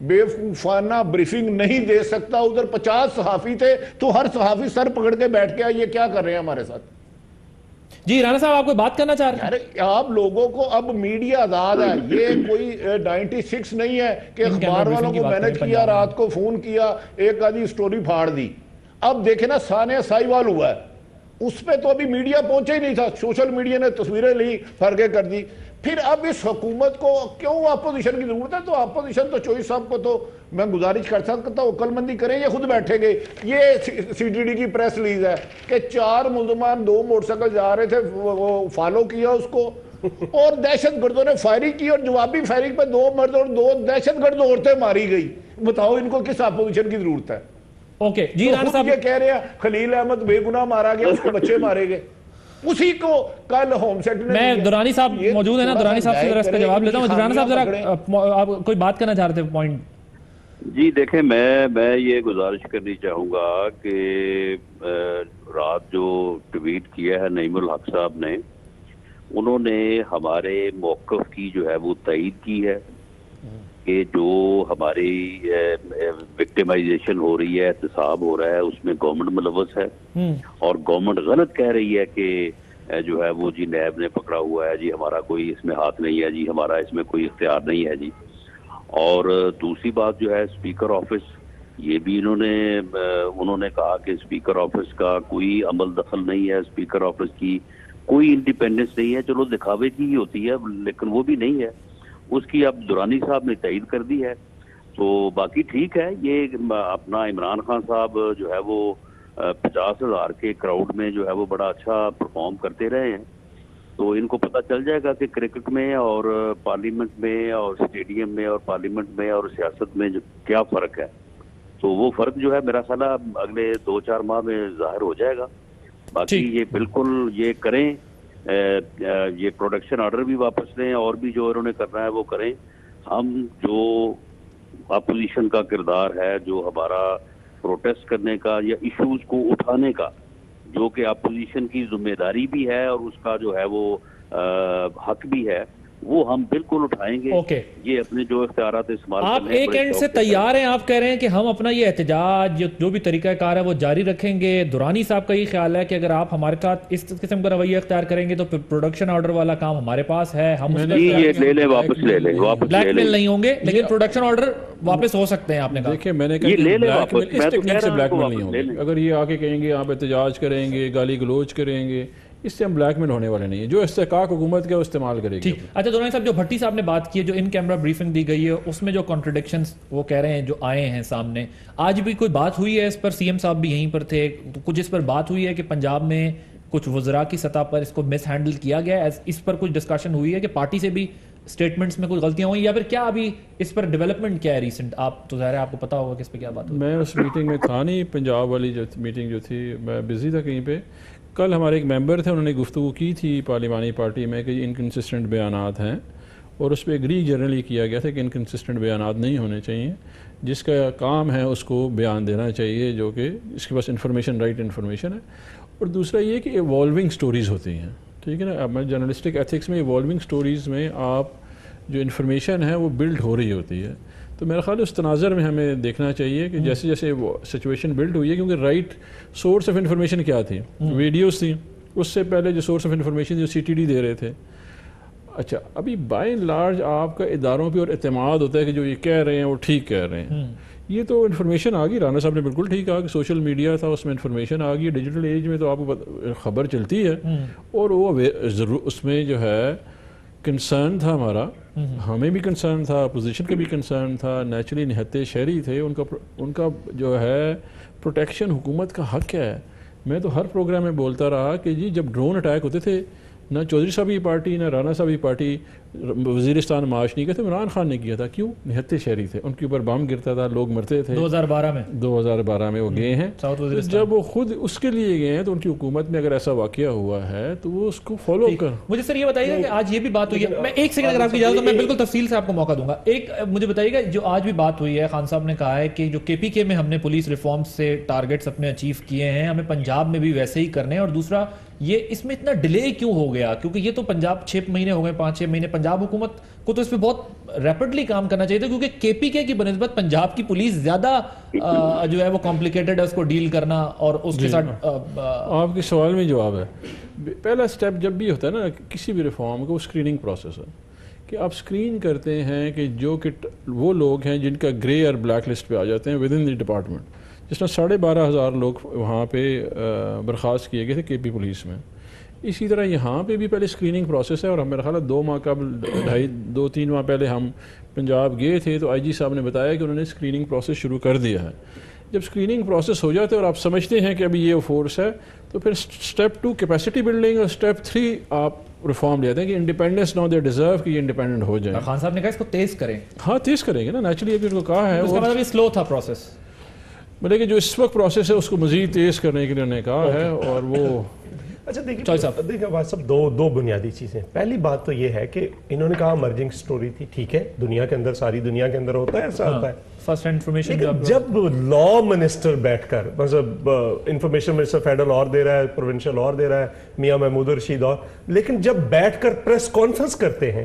بے وقوفانہ بریفنگ نہیں دے سکتا. ادھر 50 صحافی تھے تو ہر صحافی سر پکڑ کے بیٹھ کے یہ کیا کر رہے ہیں ہمارے ساتھ. جی رانا صاحب, آپ کوئی بات کرنا چاہ رہے ہیں؟ آپ لوگوں کو اب میڈیا آزاد ہے. یہ کوئی 96 نہیں ہے کہ اخبار والوں کو مینج کیا, رات کو فون کیا, ایک آدھی سٹوری پھاڑ دی. اب دیکھیں نا, ثانیہ ساہیوال ہوا ہے, اس پہ تو ابھی میڈیا پہنچے ہی نہیں تھا. سوشل میڈیا نے تصویریں لی, فرقیں کر دی. پھر اب اس حکومت کو کیوں اپوزیشن کی ضرورت ہے؟ تو اپوزیشن تو چوئی صاحب کو تو میں گزارش کر سکتا ہوں عقل مندی کریں, یہ خود بیٹھیں گے. یہ CTD کی پریس ریلیز ہے کہ 4 ملزمان 2 موٹر سائیکل جا رہے تھے, وہ فالو کیا اس کو اور دہشت گردوں نے فائرنگ کی اور جوابی فائرنگ پہ 2 مرد اور 2 دہشت گرد عورتیں ماری گئی. بتاؤ ان کو کس اپوزیشن کی ضرورت ہے؟ اوکے جی رانا صاحب, یہ کہہ رہے ہیں خلیل احمد بے گناہ مارا گیا, اس کے بچے مارے گئے. اسی کو کل ہوم سیکرٹری میں دورانی صاحب موجود ہے نا, دورانی صاحب سے ذرا اس کا جواب لیتا ہوں. دورانی صاحب ذرا آپ کوئی بات کرنا چاہ رہے تھے پوائنٹ. جی دیکھیں, میں یہ گزارش کرنی چاہوں گا کہ رات جو ٹویٹ کیا ہے نعیم الحق صاحب نے, انہوں نے ہمارے موقف کی جو ہے وہ تائید کی ہے. کہ جو ہماری وکٹمائزیشن ہو رہی ہے، احتساب ہو رہا ہے، اس میں گورنمنٹ ملوث ہے، اور گورنمنٹ غلط کہہ رہی ہے کہ جو ہے وہ جی نیب نے پکڑا ہوا ہے، جی ہمارا کوئی اس میں ہاتھ نہیں ہے، جی ہمارا اس میں کوئی اختیار نہیں ہے جی۔ اور دوسری بات جو ہے اسپیکر آفس، یہ بھی انہوں نے کہا کہ اسپیکر آفس کا کوئی عمل دخل نہیں ہے، اسپیکر آفس کی کوئی انڈیپینڈنس نہیں ہے، چلو دکھاوے کی ہی ہوتی ہے لیکن وہ بھی نہیں ہے، اس کی اب درانی صاحب نے تائید کر دی ہے۔ تو باقی ٹھیک ہے، یہ اپنا عمران خان صاحب جو ہے وہ 50,000 کے کراؤڈ میں جو ہے وہ بڑا اچھا پرفارم کرتے رہے ہیں، تو ان کو پتہ چل جائے گا کہ کرکٹ میں اور پارلیمنٹ میں اور اسٹیڈیم میں اور پارلیمنٹ میں اور سیاست میں کیا فرق ہے۔ تو وہ فرق جو ہے میرا خیال ہے اگلے 2-4 ماہ میں ظاہر ہو جائے گا۔ باقی یہ بالکل یہ کریں، یہ پروڈکشن آرڈر بھی واپس لیں، اور بھی جو انہوں نے کرنا ہے وہ کریں۔ ہم جو اپوزیشن کا کردار ہے، جو ہمارا پروٹیسٹ کرنے کا یا ایشوز کو اٹھانے کا، جو کہ اپوزیشن کی ذمہ داری بھی ہے اور اس کا جو ہے وہ حق بھی ہے، وہ ہم بالکل اٹھائیں گے۔ یہ اپنے جو اختیارات استعمال آپ ایک اینڈ سے تیار ہیں، آپ کہہ رہے ہیں کہ ہم اپنا یہ احتجاج جو بھی طریقہ کار ہے وہ جاری رکھیں گے۔ درانی صاحب کا یہ خیال ہے کہ اگر آپ ہمارے ساتھ اس قسم کا رویہ اختیار کریں گے تو پھر پروڈکشن آرڈر والا کام ہمارے پاس ہے، ہم لے لیں، واپس لے لیں، بلیک میل نہیں ہوں گے، لیکن پروڈکشن آرڈر واپس ہو سکتے ہیں۔ آپ نے کہا دیکھیں، میں نے کہا اس ٹیکنیک سے بلیک میل نہیں ہوں گے۔ اگر یہ آ کے کہیں گے آپ احتجاج کریں گے، گالی گلوچ کریں گے، اس سے ہم بلیک میل ہونے والے نہیں ہیں۔ جو استحقاق حکومت کا استعمال کرے گی۔ اچھا درانی صاحب، جو بھٹی صاحب نے بات کی ہے، جو ان کیمرہ بریفنگ دی گئی ہے، اس میں جو کانٹرڈکشنز وہ کہہ رہے ہیں جو آئے ہیں سامنے، آج بھی کوئی بات ہوئی ہے اس پر؟ سی ایم صاحب بھی یہیں پر تھے، کچھ اس پر بات ہوئی ہے کہ پنجاب میں کچھ وزراء کی سطح پر اس کو مس ہینڈل کیا گیا ہے؟ اس پر کچھ ڈسکشن ہوئی ہے کہ پارٹی سے بھی سٹیٹمنٹس میں کوئی غلطیاں ہوئی، یا پھر کیا ابھی اس پر ڈیولپمنٹ کیا ہے ریسنٹ؟ آپ تو ظاہر ہے آپ کو پتا ہوگا کہ اس پہ کیا بات ہوئی۔ میں اس میٹنگ میں تھا نہیں، پنجاب والی جو میٹنگ جو تھی میں بزی تھا کہیں پہ۔ کل ہمارے ایک ممبر تھے، انہوں نے گفتگو کی تھی پارلیمانی پارٹی میں کہ یہ انکنسسٹنٹ بیانات ہیں، اور اس پہ ایگری جنرلی کیا گیا تھا کہ انکنسسٹنٹ بیانات نہیں ہونے چاہیے، جس کا کام ہے اس کو بیان دینا چاہیے، جو کہ اس کے پاس انفارمیشن، رائٹ انفارمیشن ہے۔ اور دوسرا یہ کہ ایوالونگ سٹوریز ہوتی ہیں، ٹھیک ہے نا۔ اب جرنلسٹک ایتھکس میں ایوالونگ سٹوریز میں آپ جو انفارمیشن ہے وہ بلڈ ہو رہی ہوتی ہے، تو میرا خیال ہے اس تناظر میں ہمیں دیکھنا چاہیے کہ جیسے جیسے وہ سچویشن بلڈ ہوئی ہے، کیونکہ رائٹ سورس آف انفارمیشن کیا تھی؟ ویڈیوز تھیں۔ اس سے پہلے جو سورس آف انفارمیشن جو سی ٹی ڈی دے رہے تھے۔ اچھا، ابھی بائی اینڈ لارج آپ کا اداروں پہ اور اعتماد ہوتا ہے کہ جو یہ کہہ رہے ہیں وہ ٹھیک کہہ رہے ہیں۔ یہ تو انفارمیشن آ گئی، رانا صاحب نے بالکل ٹھیک کہا کہ سوشل میڈیا تھا، اس میں انفارمیشن آ گئی، ڈیجیٹل ایج میں تو آپ کو خبر چلتی ہے، اور وہ ضرور اس میں جو ہے کنسرن تھا ہمارا، ہمیں بھی کنسرن تھا، اپوزیشن کا بھی کنسرن تھا، نیچرلی نہتے شہری تھے، ان کا جو ہے پروٹیکشن حکومت کا حق ہے۔ میں تو ہر پروگرام میں بولتا رہا کہ جی جب ڈرون اٹیک ہوتے تھے، نہ چودھری صاحب کی پارٹی نہ رانا صاحب کی پارٹی وزیرستان معاش نہیں کرتے، عمران خان نے کیا تھا۔ کیوں؟ نہتے شہری تھے، ان کے اوپر بم گرتا تھا، لوگ مرتے تھے۔ 2012 میں وہ گئے ہیں، جب وہ خود اس کے لیے گئے ہیں تو ان کی حکومت میں اگر ایسا واقعہ ہوا ہے تو وہ اس کو فالو کر۔ مجھے سر یہ بتائیے گا کہ آج یہ بھی بات ہوئی ہے، میں ایک سیکنڈ اگر آپ کی اجازت تو میں بالکل تفصیل سے آپ کو موقع دوں گا۔ ایک مجھے بتائیے گا، جو آج بھی بات ہوئی ہے، خان صاحب نے کہا ہے کہ جو کے پی کے میں ہم نے پولیس ریفارمز سے ٹارگٹس اپنے اچیو کیے ہیں، ہمیں پنجاب میں بھی ویسے ہی کرنے ہیں، اور دوسرا یہ اس میں اتنا ڈیلے کیوں ہو گیا؟ کیونکہ یہ تو پنجاب 6 مہینے ہو گئے، 5-6 مہینے، پنجاب حکومت کو تو اس پہ بہت ریپڈلی کام کرنا چاہیے تھا، کیونکہ کے پی کے کی بنسبت پنجاب کی پولیس زیادہ جو ہے وہ کمپلیکیٹڈ ہے اس کو ڈیل کرنا، اور اس کے ساتھ آپ کے سوال میں جواب ہے۔ پہلا سٹیپ جب بھی ہوتا ہے نا کسی بھی ریفارم کا، وہ اسکریننگ پروسیس ہے کہ آپ اسکرین کرتے ہیں کہ جو کہ وہ لوگ ہیں جن کا گرے اور بلیک لسٹ پہ آ جاتے ہیں ود ان دی ڈپارٹمنٹ، جس طرح 12,500 لوگ وہاں پہ برخاست کیے گئے تھے کے پی پولیس میں۔ اسی طرح یہاں پہ بھی پہلے اسکریننگ پروسیس ہے، اور میرا خیال ہے 2 ماہ قبل 2-3 ماہ پہلے ہم پنجاب گئے تھے تو آئی جی صاحب نے بتایا کہ انہوں نے اسکریننگ پروسیس شروع کر دیا ہے۔ جب اسکریننگ پروسیس ہو جاتے ہے اور آپ سمجھتے ہیں کہ ابھی یہ فورس ہے، تو پھر اسٹیپ 2 کیپیسٹی بلڈنگ، اور اسٹیپ 3 آپ ریفارم لے آتے ہیں کہ انڈیپینڈنس نو دے ڈیزرو کہ یہ انڈیپینڈنٹ ہو جائے۔ خان صاحب نے کہا اس کو تیز کریں۔ ہاں تیز کریں گے نا، نیچرلی ابھی ان کو کہا ہے، اس کا مطلب یہ سلو تھا پروسیس، مطلب کہ جو اس وقت پروسیس ہے اس کو مزید تیز کرنے کے لیے انہوں نے کہا ہے، اور وہ اچھا دیکھیں بات صاحب، دو بنیادی چیزیں۔ پہلی بات تو یہ ہے کہ انہوں نے کہا امرجنگ سٹوری تھی، ٹھیک ہے، دنیا کے اندر، ساری دنیا کے اندر ہوتا ہے، ایسا ہوتا ہے فرسٹ ہینڈ انفارمیشن۔ جب لا منسٹر بیٹھ کر، مطلب انفارمیشن منسٹر فیڈرل اور دے رہا ہے، پروونشل اور دے رہا ہے، میاں محمود رشید اور، لیکن جب بیٹھ کر پریس کانفرنس کرتے ہیں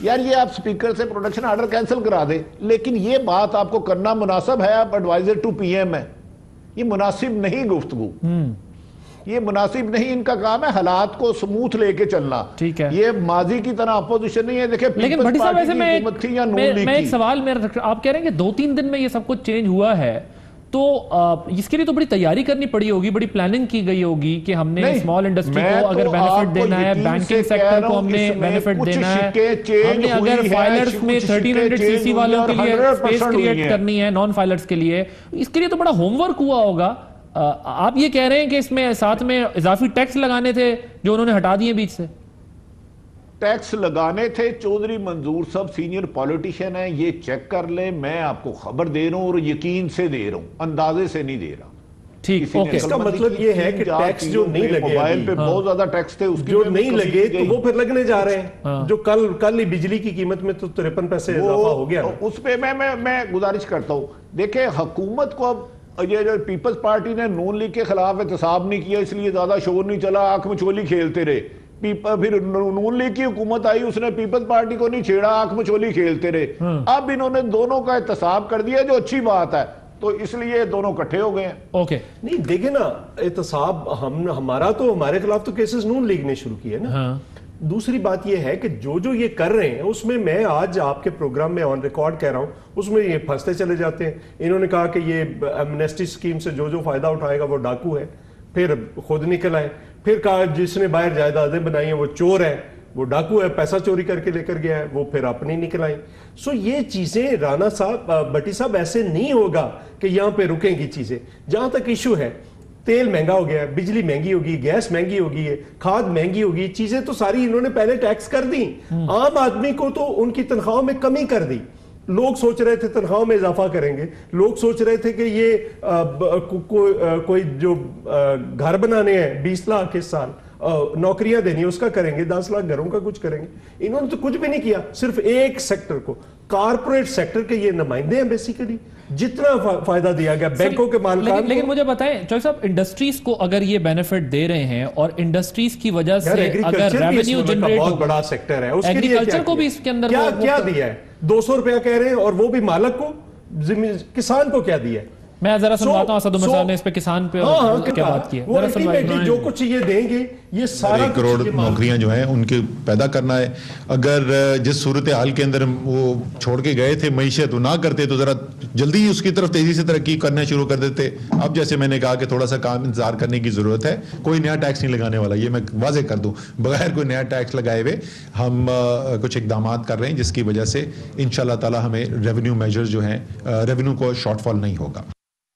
یار یہ آپ سپیکر سے پروڈکشن آرڈر کینسل کرا دیں، لیکن یہ بات آپ کو کرنا مناسب ہے، آپ ایڈوائزر ٹو پی ایم ہے، یہ مناسب نہیں گفتگو، یہ مناسب نہیں، ان کا کام ہے حالات کو سموتھ لے کے چلنا، ٹھیک ہے، یہ ماضی کی طرح اپوزیشن نہیں ہے۔ دیکھیں لیکن بھٹی صاحب ایسے میں ایک سوال میرا، آپ کہہ رہے ہیں کہ 2-3 دن میں یہ سب کچھ چینج ہوا ہے، تو اس کے لیے تو بڑی تیاری کرنی پڑی ہوگی، بڑی پلاننگ کی گئی ہوگی کہ ہم نے اسمال انڈسٹری کو اگر بینیفٹ دینا ہے، بینکنگ سیکٹر کو ہم نے بینیفٹ دینا ہے، ہم نے اگر فائلرز میں 1300 سی سی والوں کے لیے اسپیس کریٹ کرنی ہے نان فائلرز کے لیے، اس کے لیے تو بڑا ہوم ورک ہوا ہوگا۔ آپ یہ کہہ رہے ہیں کہ اس میں ساتھ میں اضافی ٹیکس لگانے تھے جو انہوں نے ہٹا دیے بیچ سے؟ ٹیکس لگانے تھے، چودھری منظور صاحب سینئر پولیٹیشین ہیں، یہ چیک کر لیں، میں آپ کو خبر دے رہا ہوں اور یقین سے دے رہا ہوں، اندازے سے نہیں دے رہا۔ ٹھیک، اوکے، اس کا مطلب یہ ہے کہ ٹیکس جو نہیں لگے، موبائل پہ بہت زیادہ ٹیکس تھے، اس جو نہیں لگے تو وہ پھر لگنے جا رہے ہیں، جو کل ہی بجلی کی قیمت میں تو 53 پیسے اضافہ ہو گیا۔ اس پہ میں گزارش کرتا ہوں، دیکھیں حکومت کو اب یہ جو پیپلز پارٹی نے نون لیگ کے خلاف احتساب نہیں کیا، اس لیے زیادہ شور نہیں چلا، آنکھ میں چولی کھیلتے رہے، پھر نون لیگ کی حکومت آئی، اس نے پیپلز پارٹی کو نہیں چھیڑا، آنکھ میں چولی کھیلتے رہے، اب انہوں نے دونوں کا احتساب کر دیا جو اچھی بات ہے، تو اس لیے دونوں کٹھے ہو گئے ہیں۔ اوکے، نہیں دیکھیں نا، احتساب ہمارا تو ہمارے خلاف تو کیسز نون لیگ نے شروع کیے نا۔ دوسری بات یہ ہے کہ جو یہ کر رہے ہیں اس میں میں آج آپ کے پروگرام میں آن ریکارڈ کہہ رہا ہوں، اس میں یہ پھنستے چلے جاتے ہیں۔ انہوں نے کہا کہ یہ ایمنیسٹی سکیم سے جو فائدہ اٹھائے گا وہ ڈاکو ہے، پھر خود نکل آئے، پھر کہا جس نے باہر جائیدادیں بنائی ہیں وہ چور ہے، وہ ڈاکو ہے، پیسہ چوری کر کے لے کر گیا ہے، وہ پھر اپنی نکل آئیں۔ سو یہ چیزیں رانا صاحب، بٹی صاحب، ایسے نہیں ہوگا کہ یہاں پہ رکیں گی چیزیں۔ جہاں تک ایشو ہے، تیل مہنگا ہو گیا ہے، بجلی مہنگی ہوگی، گیس مہنگی ہوگی ہے، کھاد مہنگی ہوگی، چیزیں تو ساری انہوں نے پہلے ٹیکس کر دی، عام آدمی کو تو ان کی تنخواہوں میں کمی کر دی۔ لوگ سوچ رہے تھے تنخواہوں میں اضافہ کریں گے، لوگ سوچ رہے تھے کہ یہ کوئی جو گھر بنانے ہیں 20 لاکھ اس سال نوکریاں دینی اس کا کریں گے، 10 لاکھ گھروں کا کچھ کریں گے۔ انہوں نے تو کچھ بھی نہیں کیا، صرف ایک سیکٹر کو، کارپوریٹ سیکٹر کے یہ نمائندے ہیں بیسیکلی، جتنا فائدہ دیا گیا بینکوں کے مالکان۔ لیکن مجھے بتائیں چوہے صاحب، انڈسٹریز کو اگر یہ بینیفٹ دے رہے ہیں اور انڈسٹریز کی وجہ سے اگر ریونیو جنریٹ، بہت بڑا سیکٹر ہے، ایگریکلچر کو بھی اس کے اندر کیا دیا ہے؟ 200 روپیہ کہہ رہے ہیں، اور وہ بھی مالک کو، کسان کو کیا دیا ہے؟ میں ذرا سنواتا ہوں، اسد عمر صاحب نے اس پہ کسان پہ کیا بات کی ہے، جو کچھ یہ دیں گے یہ سارا 1 کروڑ نوکریاں جو ہیں ان کے پیدا کرنا ہے۔ اگر جس صورتحال کے اندر وہ چھوڑ کے گئے تھے معیشت، وہ نہ کرتے تو ذرا جلدی ہی اس کی طرف تیزی سے ترقی کرنا شروع کر دیتے۔ اب جیسے میں نے کہا کہ تھوڑا سا کام انتظار کرنے کی ضرورت ہے، کوئی نیا ٹیکس نہیں لگانے والا، یہ میں واضح کر دوں، بغیر کوئی نیا ٹیکس لگائے ہوئے ہم کچھ اقدامات کر رہے ہیں جس کی وجہ سے انشاءاللہ تعالی ہمیں ریونیو میجر جو ہیں، ریونیو کو شارٹ فال نہیں ہوگا۔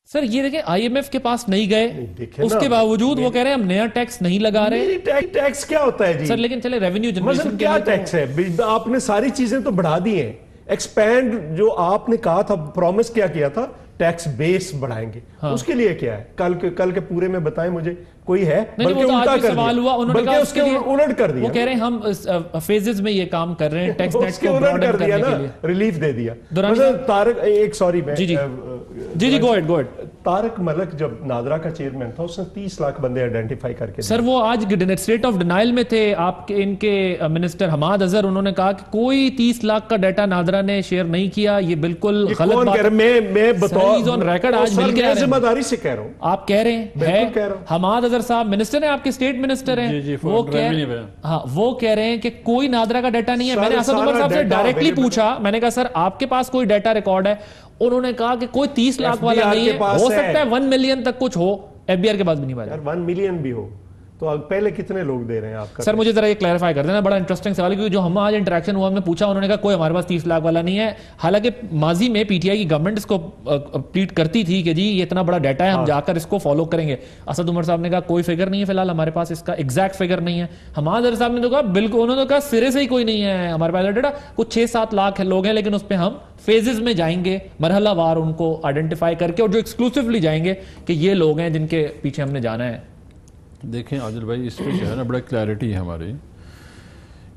سر یہ دیکھیں آئی ایم ایف کے پاس نہیں گئے، اس کے باوجود وہ کہہ رہے ہیں ہم نیا ٹیکس نہیں لگا رہے۔ ٹیکس کیا ہوتا ہے جی سر؟ لیکن چلے ریونیو جنریشن کیا ٹیکس ہے؟ آپ نے ساری چیزیں تو بڑھا دی ہیں، ایکسپینڈ جو آپ نے کہا تھا، پرومس کیا تھا، ٹیکس بیس بڑھائیں گے، اس کے لیے کیا ہے؟ کل کے پورے میں بتائیں مجھے کوئی ہے؟ بلکہ الٹا کر دیا، بلکہ اس کے الٹ کر دیا، وہ کہہ رہے ہیں ہم فیزز میں یہ کام کر رہے ہیں، ٹیکس نیٹ کو براڈن کرنے کے لیے ریلیف دے دیا۔ مثلا طارق، ایک سوری میں جی گو اہیڈ، طارق ملک جب نادرا کا چیئرمین تھا، اس نے 30 لاکھ بندے آئیڈینٹیفائی کر کے، سر وہ آج اسٹیٹ آف ڈینائل میں تھے آپ کے، ان کے منسٹر حماد اظہر، انہوں نے کہا کہ کوئی 30 لاکھ کا ڈیٹا نادرا نے شیئر نہیں کیا، یہ بالکل غلط بات ہے۔ میں بطور ریکارڈ آج مل کے ذمہ داری سے کہہ رہا ہوں، آپ کہہ رہے ہیں حماد اظہر صاحب منسٹر ہیں آپ کے، اسٹیٹ منسٹر ہیں، وہ کہہ رہے ہیں کہ کوئی نادرا کا ڈیٹا نہیں ہے۔ میں نے اسد عمر صاحب سے ڈائریکٹلی پوچھا، میں نے کہا سر آپ کے پاس کوئی ڈیٹا ریکارڈ ہے؟ انہوں نے کہا کہ کوئی 30 لاکھ والا نہیں ہے، ہو سکتا ہے 1 ملین تک کچھ ہو، ایف بی آر کے پاس بھی نہیں پایا۔ 1 ملین بھی ہو تو پہلے کتنے لوگ دے رہے ہیں آپ کا؟ سر مجھے ذرا یہ کلیریفائی کر دینا، بڑا انٹرسٹنگ سوال ہے، کیونکہ جو ہم آج انٹریکشن ہوا ہم نے پوچھا، انہوں نے کہا کوئی ہمارے پاس 30 لاکھ والا نہیں ہے، حالانکہ ماضی میں پی ٹی آئی کی گورنمنٹ اس کو پلیٹ کرتی تھی کہ جی یہ اتنا بڑا ڈیٹا ہے، ہم جا کر اس کو فالو کریں گے۔ اسد عمر صاحب نے کہا کوئی فگر نہیں ہے فی الحال ہمارے پاس، اس کا ایگزیکٹ فگر نہیں ہے۔ حماد اظہر صاحب نے تو کہا بالکل، انہوں نے کہا سرے سے ہی کوئی نہیں ہے ہمارے پاس ڈیٹا، کچھ 6-7 لاکھ لوگ ہیں، لیکن اس پہ ہم فیزز میں جائیں گے، مرحلہ وار ان کو آئیڈینٹیفائی کر کے، اور جو ایکسکلوسیولی جائیں گے کہ یہ لوگ ہیں جن کے پیچھے ہم نے جانا ہے۔ دیکھیں عادل بھائی، اس پہ جو ہے نا بڑا کلیئرٹی ہے ہماری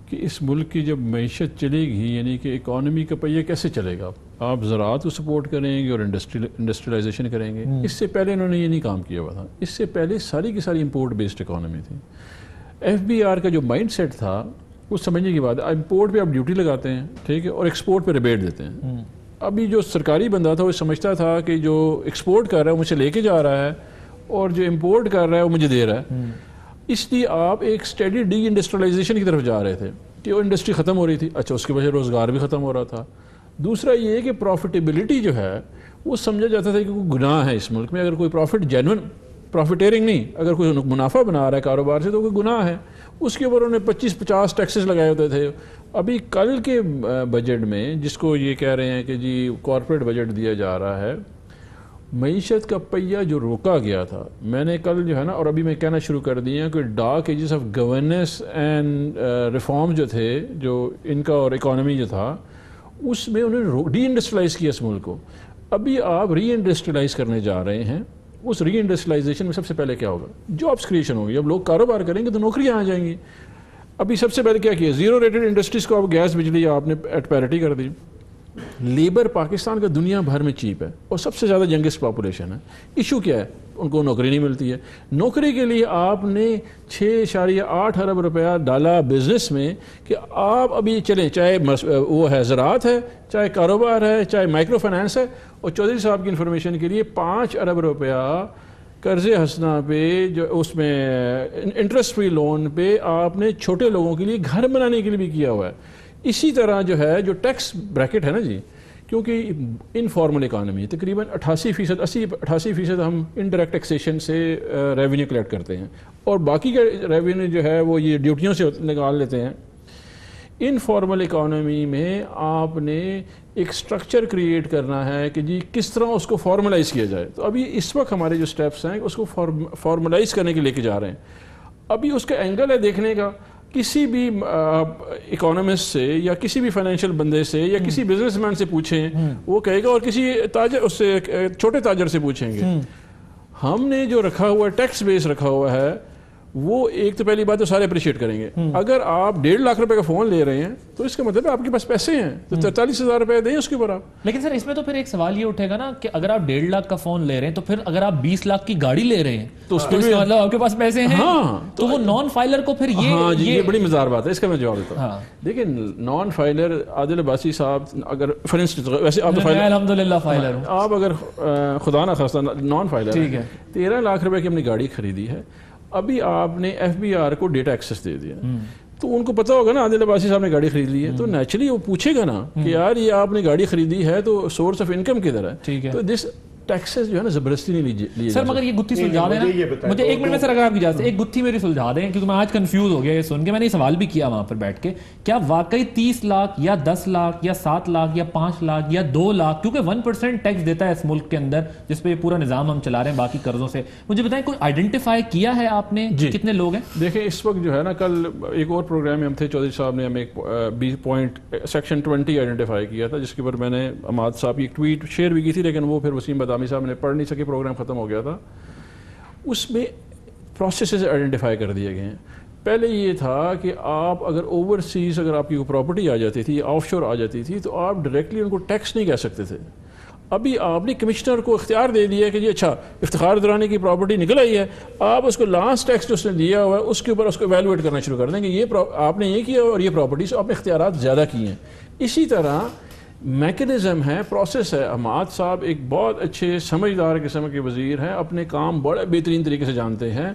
کہ اس ملک کی جب معیشت چلے گی، یعنی کہ اکانومی کا پہیہ کیسے چلے گا؟ آپ زراعت کو سپورٹ کریں گے اور انڈسٹریلائزیشن کریں گے۔ اس سے پہلے انہوں نے یہ نہیں کام کیا ہوا تھا، اس سے پہلے ساری کی ساری امپورٹ بیسڈ اکانومی تھی۔ ایف بی آر کا جو مائنڈ سیٹ تھا کچھ سمجھنے کی بات ہے. امپورٹ پہ آپ ڈیوٹی لگاتے ہیں, ٹھیک ہے, اور ایکسپورٹ پہ ریبیٹ دیتے ہیں. ابھی جو سرکاری بندہ تھا وہ سمجھتا تھا کہ جو ایکسپورٹ کر رہا ہے وہ مجھ سے لے کے جا رہا ہے اور جو امپورٹ کر رہا ہے وہ مجھے دے رہا ہے. اس لیے آپ ایک اسٹڈی ڈی انڈسٹریلائزیشن کی طرف جا رہے تھے کہ وہ انڈسٹری ختم ہو رہی تھی. اچھا, اس کی وجہ سے روزگار بھی ختم ہو رہا تھا. دوسرا یہ کہ پروفیٹیبلٹی جو ہے وہ سمجھا جاتا تھا کہ کوئی گناہ ہے اس ملک میں اگر کوئی پروفٹ جینون پروفیٹیرنگ نہیں, اگر کوئی منافع بنا رہا ہے کاروبار سے تو کوئی گناہ ہے. اس کے اوپر انہوں نے 25-50 ٹیکسز لگائے ہوتے تھے. ابھی کل کے بجٹ میں جس کو یہ کہہ رہے ہیں کہ جی کارپوریٹ بجٹ دیا جا رہا ہے, معیشت کا پہیہ جو روکا گیا تھا, میں نے کل جو ہے نا, اور ابھی میں کہنا شروع کر دیا کہ dark ages of governance and reform جو تھے, جو ان کا اور اکانومی جو تھا, اس میں انہوں نے ڈی انڈسٹریلائز کیا اس ملک کو. ابھی آپ ری انڈسٹریلائز کرنے جا رہے ہیں. اس ری انڈسٹریلائزیشن میں سب سے پہلے کیا ہوگا؟ جابس کریشن ہوگی. اب لوگ کاروبار کریں گے تو نوکریاں آ جائیں گی. ابھی سب سے پہلے کیا کیا؟ زیرو ریٹڈ انڈسٹریز کو آپ گیس بجلی آپ نے ایٹ پیرٹی کر دی. لیبر پاکستان کا دنیا بھر میں چیپ ہے اور سب سے زیادہ ینگسٹ پاپولیشن ہے. ایشو کیا ہے؟ ان کو نوکری نہیں ملتی ہے. نوکری کے لیے آپ نے 6.8 ارب روپیہ ڈالا بزنس میں کہ آپ ابھی چلیں, چاہے وہ ہے زراعت ہے, چاہے کاروبار ہے, چاہے مائکرو فائنانس ہے. اور چودھری صاحب کی انفارمیشن کے لیے 5 ارب روپیہ قرض حسنہ پہ, جو اس میں انٹرسٹ فری لون پہ آپ نے چھوٹے لوگوں کے لیے گھر بنانے کے لیے بھی کیا ہوا ہے. اسی طرح جو ہے جو ٹیکس بریکٹ ہے نا جی, کیونکہ انفارمل اکانومی تقریباً 88% ہم انڈائریکٹ ٹیکسیشن سے ریونیو کلیکٹ کرتے ہیں اور باقی کا ریونیو جو ہے وہ یہ ڈیوٹیوں سے نکال لیتے ہیں. انفارمل اکانومی میں آپ نے ایک سٹرکچر کریٹ کرنا ہے کہ جی کس طرح اس کو فارملائز کیا جائے. تو ابھی اس وقت ہمارے جو سٹیپس ہیں اس کو فارملائز کرنے کے لے کے جا رہے ہیں. ابھی اس کا اینگل ہے دیکھنے کا, کسی بھی اکانومسٹ سے یا کسی بھی فائنینشیل بندے سے یا کسی بزنس مین سے پوچھیں وہ کہے گا, اور کسی تاجر اس سے چھوٹے تاجر سے پوچھیں گے, ہم نے جو رکھا ہوا ہے ٹیکس بیس رکھا ہوا ہے وہ ایک تو پہلی بات تو سارے اپریشیٹ کریں گے. اگر آپ 1.5 لاکھ روپے کا فون لے رہے ہیں تو اس کا مطلب ہے آپ کے پاس پیسے ہیں, تو 43,000 روپے دیں اس کے اوپر آپ. لیکن سر اس میں تو پھر ایک سوال یہ اٹھے گا نا کہ اگر آپ 1.5 لاکھ کا فون لے رہے ہیں تو پھر اگر آپ 20 لاکھ کی گاڑی لے رہے ہیں تو اس کا مطلب آپ کے پاس پیسے ہیں. تو وہ نان فائلر کو پھر یہ بڑی مزار بات ہے, اس کا میں جواب دیتا ہوں. دیکھیں نان فائلر عادل عباسی صاحب اگر فار انسٹنس ویسے آپ الحمدللہ فائلر ہوں, آپ اگر خدا نہ خواستہ نان فائلر ہے, 13 لاکھ روپے کی اپنی گاڑی خریدی ہے, ابھی آپ نے ایف بی آر کو ڈیٹا ایکسس دے دیا, تو ان کو پتا ہوگا نا عادل عباسی صاحب نے گاڑی خرید لی ہے, تو نیچرلی وہ پوچھے گا نا کہ یار یہ آپ نے گاڑی خریدی ہے تو سورس آف انکم کدھر ہے. تو دس ٹیکسز جو ہے نا زبردستی نہیں لیے سر. مگر یہ گتھی سلجھا دیں نا مجھے, 1 منٹ میں سر اگر آپ کی اجازت, ایک گتھی میری سلجھا دیں کیونکہ میں آج کنفیوز ہو گیا یہ سن کے. میں نے سوال بھی کیا وہاں پر بیٹھ کے, کیا واقعی 30 لاکھ یا 10 لاکھ یا 7 لاکھ یا 5 لاکھ یا 2 لاکھ, کیونکہ 1% ٹیکس دیتا ہے اس ملک کے اندر جس پہ یہ پورا نظام ہم چلا رہے ہیں باقی قرضوں سے, مجھے بتائیں کوئی آئیڈینٹیفائی کیا ہے آپ نے کتنے لوگ ہیں؟ دیکھیں اس وقت جو ہے نا, کل ایک اور پروگرام میں ہم تھے, چودھری صاحب نے ہمیں ایک پوائنٹ سیکشن 20 آئیڈینٹیفائی کیا تھا, جس کے اوپر میں نے عماد صاحب کی ایک ٹویٹ شیئر بھی کی تھی, لیکن وہ پھر وسیم بدامی صاحب نے پڑھ نہیں کہ پروگرام ختم ہو گیا تھا. اس میں پروسیسز آئیڈینٹیفائی کر دیے گئے ہیں. پہلے یہ تھا کہ آپ اگر اوورسیز اگر آپ کی کوئی پراپرٹی آ جاتی تھی, آف شور آ جاتی تھی, تو آپ ڈائریکٹلی ان کو ٹیکس نہیں کہہ سکتے تھے. ابھی آپ نے کمشنر کو اختیار دے دیا کہ جی اچھا افتخار درانی کی پراپرٹی نکل آئی ہے, آپ اس کو لاسٹ ٹیکس جو اس نے دیا ہوا ہے اس کے اوپر اس کو ایویلویٹ کرنا شروع کر دیں گے, یہ آپ نے یہ کیا اور یہ پراپرٹی سے آپ نے اختیارات زیادہ کیے ہیں. اسی طرح میکنزم ہے, پروسیس ہے. حماد صاحب ایک بہت اچھے سمجھدار قسم کے وزیر ہیں, اپنے کام بڑے بہترین طریقے سے جانتے ہیں.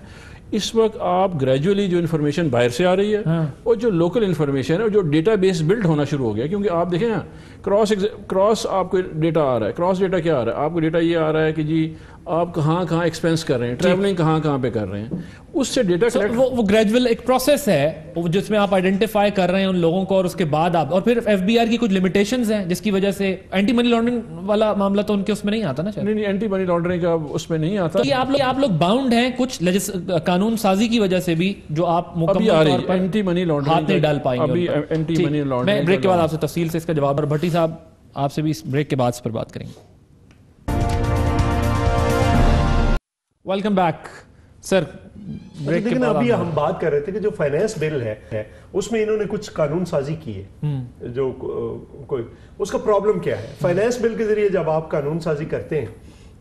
اس وقت آپ گریجولی جو انفارمیشن باہر سے آ رہی ہے اور جو لوکل انفارمیشن ہے اور جو ڈیٹا بیس بلڈ ہونا شروع ہو گیا, کیونکہ آپ دیکھیں نا کراس آپ کو ڈیٹا آ رہا ہے. کراس ڈیٹا کیا آ رہا ہے آپ کو؟ ڈیٹا یہ آ رہا ہے کہ جی آپ کہاں کہاں ایکسپینس کر رہے ہیں, ٹریولنگ کہاں کہاں پہ کر رہے ہیں, اس سے ڈیٹا وہ گریجول ایک پروسیس ہے جس میں آپ آئیڈینٹیفائی کر رہے ہیں ان لوگوں کو, اور اس کے بعد آپ, اور پھر ایف بی آر کی کچھ لمیٹیشنز ہیں جس کی وجہ سے اینٹی منی لانڈرنگ والا معاملہ تو ان کے اس میں نہیں آتا نا. نہیں اینٹی منی لانڈرنگ کا اس میں نہیں آتا. تو یہ آپ لوگ باؤنڈ ہیں کچھ قانون سازی کی وجہ سے بھی, جو آپ مکمل طور پر اینٹی منی لانڈرنگ ہاتھ نہیں ڈال پائیں گے. اینٹی منی لانڈرنگ میں بریک کے بعد آپ سے تفصیل سے اس کا جواب, اور بھٹی صاحب آپ سے بھی اس بریک کے بعد اس پر بات کریں گے. ویلکم بیک سر. لیکن ابھی ہم بات کر رہے تھے کہ جو فائنانس بل ہے اس میں انہوں نے کچھ قانون سازی کی ہے, جو کوئی اس کا پرابلم کیا ہے؟ فائنانس بل کے ذریعے جب آپ قانون سازی کرتے ہیں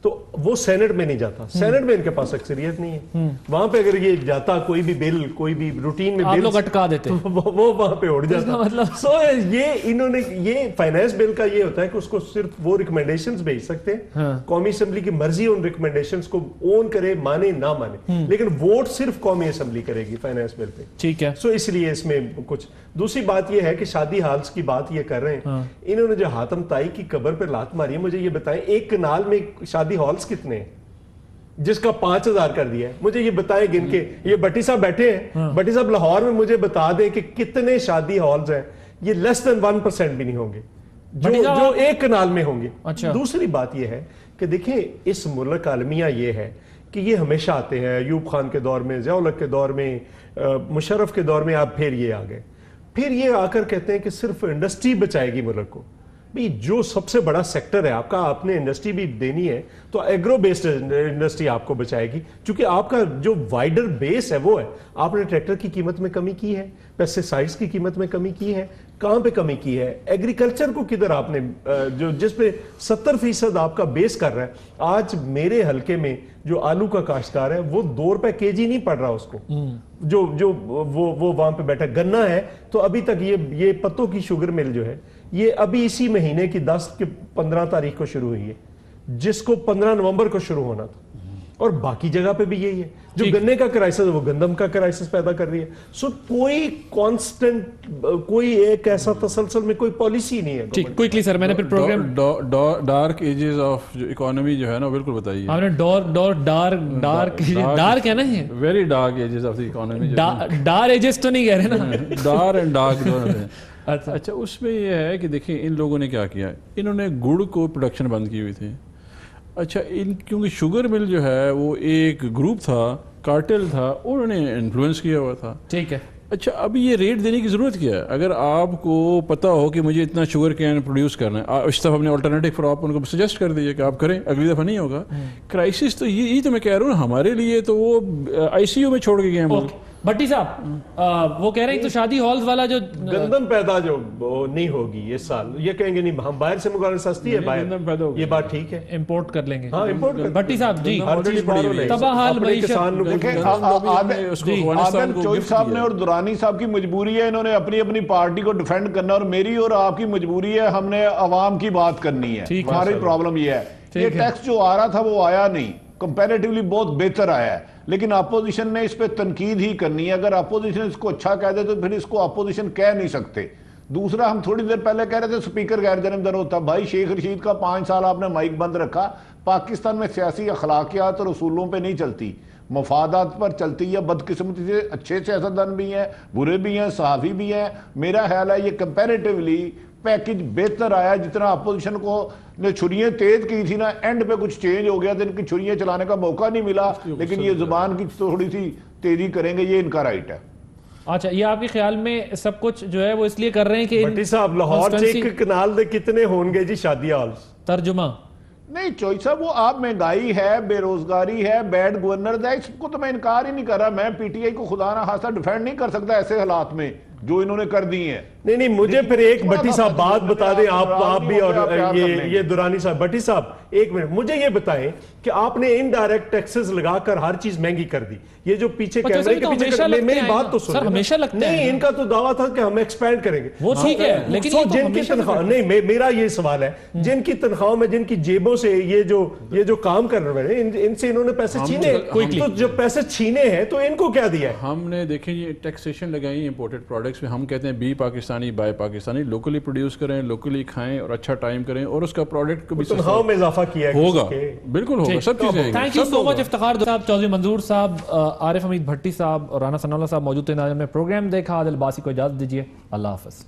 تو وہ سینٹ میں نہیں جاتا. سینٹ میں ان کے پاس اکثریت نہیں ہے. وہاں پہ اگر یہ جاتا کوئی بھی بل, کوئی بھی روٹین میں آپ لوگ اٹکا دیتے, وہ وہاں پہ اڑ جاتا. مطلب سو یہ انہوں نے, یہ فائنانس بل کا یہ ہوتا ہے کہ اس کو صرف وہ ریکمنڈیشنز بھیج سکتے ہیں, قومی اسمبلی کی مرضی ان ریکمنڈیشنز کو اون کرے, مانے نہ مانے, لیکن ووٹ صرف قومی اسمبلی کرے گی فائنانس بل پہ. ٹھیک ہے. سو اس لیے اس میں کچھ. دوسری بات یہ ہے کہ شادی ہالز کی بات یہ کر رہے ہیں, انہوں نے جو حاتم طائی کی قبر پہ لات ماری ہے, مجھے یہ بتائیں ایک کنال میں شادی ہالز کتنے ہیں جس کا 5000 کر دیا ہے؟ مجھے یہ بتائیں گن کے. یہ بٹی صاحب بیٹھے ہیں, بٹی صاحب لاہور میں مجھے بتا دیں کہ کتنے شادی ہالز ہیں. یہ لیس دین 1% بھی نہیں ہوں گے جو ایک کنال میں ہوں گے. دوسری بات یہ ہے کہ دیکھیں اس ملک عالمیہ یہ ہے کہ یہ ہمیشہ آتے ہیں, ایوب خان کے دور میں, ضیاء الحق کے دور میں, مشرف کے دور میں, آپ پھر یہ آ گئے, پھر یہ آ کر کہتے ہیں کہ صرف انڈسٹری بچائے گی ملک کو. بھی جو سب سے بڑا سیکٹر ہے آپ کا, آپ نے انڈسٹری بھی دینی ہے تو ایگرو بیسڈ انڈسٹری آپ کو بچائے گی, چونکہ آپ کا جو وائڈر بیس ہے وہ ہے. آپ نے ٹریکٹر کی قیمت میں کمی کی ہے, پیسٹیسائڈز کی قیمت میں کمی کی ہے, کہاں پہ کمی کی ہے, ایگریکلچر کو کدھر آپ نے, جو جس پہ 70% آپ کا بیس کر رہا ہے. آج میرے حلقے میں جو آلو کا کاشتکار ہے وہ 2 روپے kg نہیں پڑ رہا اس کو, جو وہ وہاں پہ بیٹھا. گنا ہے تو ابھی تک یہ پتوں کی شوگر مل جو ہے یہ ابھی اسی مہینے کی 10 کے 15 تاریخ کو شروع ہوئی ہے, جس کو 15 نومبر کو شروع ہونا تھا. اور باقی جگہ پہ بھی یہی ہے. جو گنے کا کرائسس ہے وہ گندم کا کرائسس پیدا کر رہی ہے. سو کوئی کانسٹنٹ, کوئی ایک ایسا تسلسل میں کوئی پالیسی نہیں ہے. ٹھیک, کوئکلی سر, میں نے پھر پروگرام ڈارک ایجز آف جو اکانومی جو ہے نا بالکل بتائیے. آپ نے ڈارک ہے نا, یہ very dark ages of the economy. Dark ages تو نہیں کہہ رہے نا, ڈار اینڈ ڈارک دونوں ہیں. اچھا اس میں یہ ہے کہ دیکھیں ان لوگوں نے کیا کیا, انہوں نے گڑ کو پروڈکشن بند کی ہوئی تھی. اچھا کیونکہ شوگر مل جو ہے وہ ایک گروپ تھا, کارٹل تھا, انہوں نے انفلوئنس کیا ہوا تھا. ٹھیک ہے. اچھا اب یہ ریٹ دینے کی ضرورت کیا ہے؟ اگر آپ کو پتا ہو کہ مجھے اتنا شوگر کین پروڈیوس کرنا ہے, اس دفعہ ہم نے آلٹرنیٹو فار آپ ان کو سجیسٹ کر دیجیے کہ آپ کریں, اگلی دفعہ نہیں ہوگا. کرائسس تو یہی تو میں کہہ رہا ہوں, ہمارے لیے تو وہ آئی سی یو میں چھوڑ کے گئے ہیں. بھٹی صاحب وہ کہہ رہے ہیں تو شادی ہالز والا جو گندم پیدا جو نہیں ہوگی اس سال, یہ کہیں گے نہیں ہم باہر سے منگوانے سستی ہے باہر, یہ بات ٹھیک ہے, امپورٹ کر لیں گے. ہاں امپورٹ کر. بھٹی صاحب جی, تباہ حال عادل چوئی صاحب نے اور دورانی صاحب کی مجبوری ہے, انہوں نے اپنی اپنی پارٹی کو ڈیفینڈ کرنا, اور میری اور آپ کی مجبوری ہے, ہم نے عوام کی بات کرنی ہے. ہماری پرابلم یہ ہے یہ ٹیکس جو آ رہا تھا وہ آیا نہیں, کمپیریٹیولی بہت بہتر آیا ہے, لیکن اپوزیشن نے اس پہ تنقید ہی کرنی ہے. اگر اپوزیشن اس کو اچھا کہہ دے تو پھر اس کو اپوزیشن کہہ نہیں سکتے. دوسرا, ہم تھوڑی دیر پہلے کہہ رہے تھے سپیکر غیر جانبدار ہوتا. بھائی شیخ رشید کا 5 سال آپ نے مائک بند رکھا. پاکستان میں سیاسی اخلاقیات اور اصولوں پہ نہیں چلتی, مفادات پر چلتی ہے. بدقسمتی سے اچھے سیاستدان بھی ہیں, برے بھی ہیں, صحافی بھی ہیں. میرا خیال ہے یہ کمپیریٹیولی پیکج بہتر آیا. جتنا اپوزیشن کو نے چھریاں تیز کی تھی نا, اینڈ پہ کچھ چینج ہو گیا تو ان کی چھریاں چلانے کا موقع نہیں ملا, لیکن یہ زبان کی تھوڑی سی تیزی کریں گے, یہ ان کا رائٹ ہے. اچھا یہ آپ کے خیال میں سب کچھ جو ہے وہ اس لیے کر رہے ہیں کہ بھٹی صاحب لاہور ایک کنال دے کتنے ہون گے جی شادی ہالز؟ ترجمہ نہیں چوئی صاحب, وہ آپ مہنگائی ہے, بے روزگاری ہے, بیڈ گورنر ہے, اس کو تو میں انکار ہی نہیں کر رہا. میں پی ٹی آئی کو خدا نہ خاصا ڈیفینڈ نہیں کر سکتا ایسے حالات میں جو انہوں نے کر دی ہیں. نہیں مجھے پھر ایک بھٹی صاحب بات بتا دیں, آپ بھی, اور یہ دورانی صاحب. بھٹی صاحب ایک منٹ مجھے یہ بتائیں کہ آپ نے انڈائریکٹ ٹیکسز لگا کر ہر چیز مہنگی کر دی. یہ جو پیچھے کیمرے کے پیچھے, میری بات تو سن, ہمیشہ لگتا ہے. نہیں ان کا تو دعویٰ تھا کہ ہم ایکسپینڈ کریں گے. وہ ٹھیک ہے, لیکن جن کی تنخواہ, نہیں میرا یہ سوال ہے, جن کی تنخواہوں میں, جن کی جیبوں سے یہ جو کام کر رہے ہیں, ان سے انہوں نے پیسے چھینے, تو جب پیسے چھینے ہیں تو ان کو کیا دیا ہے؟ ہم نے دیکھیں یہ ٹیکسیشن لگائی امپورٹڈ پروڈکٹس میں. ہم کہتے ہیں be Pakistani buy Pakistani, locally produce کریں, لوکلی کھائیں اور اچھا ٹائم کریں, اور اس کا پروڈکٹ کو بھی تنخواہوں میں اضافہ کیا ہوگا. بالکل ہوگا, سب چیزیں. تھینک یو سو مچ افتخار صاحب, چودھری منظور صاحب, عارف حمید بھٹی صاحب اور رانا ثناء اللہ صاحب موجود تھے. میں پروگرام دیکھا. عادل عباسی کو اجازت دیجیے, اللہ حافظ.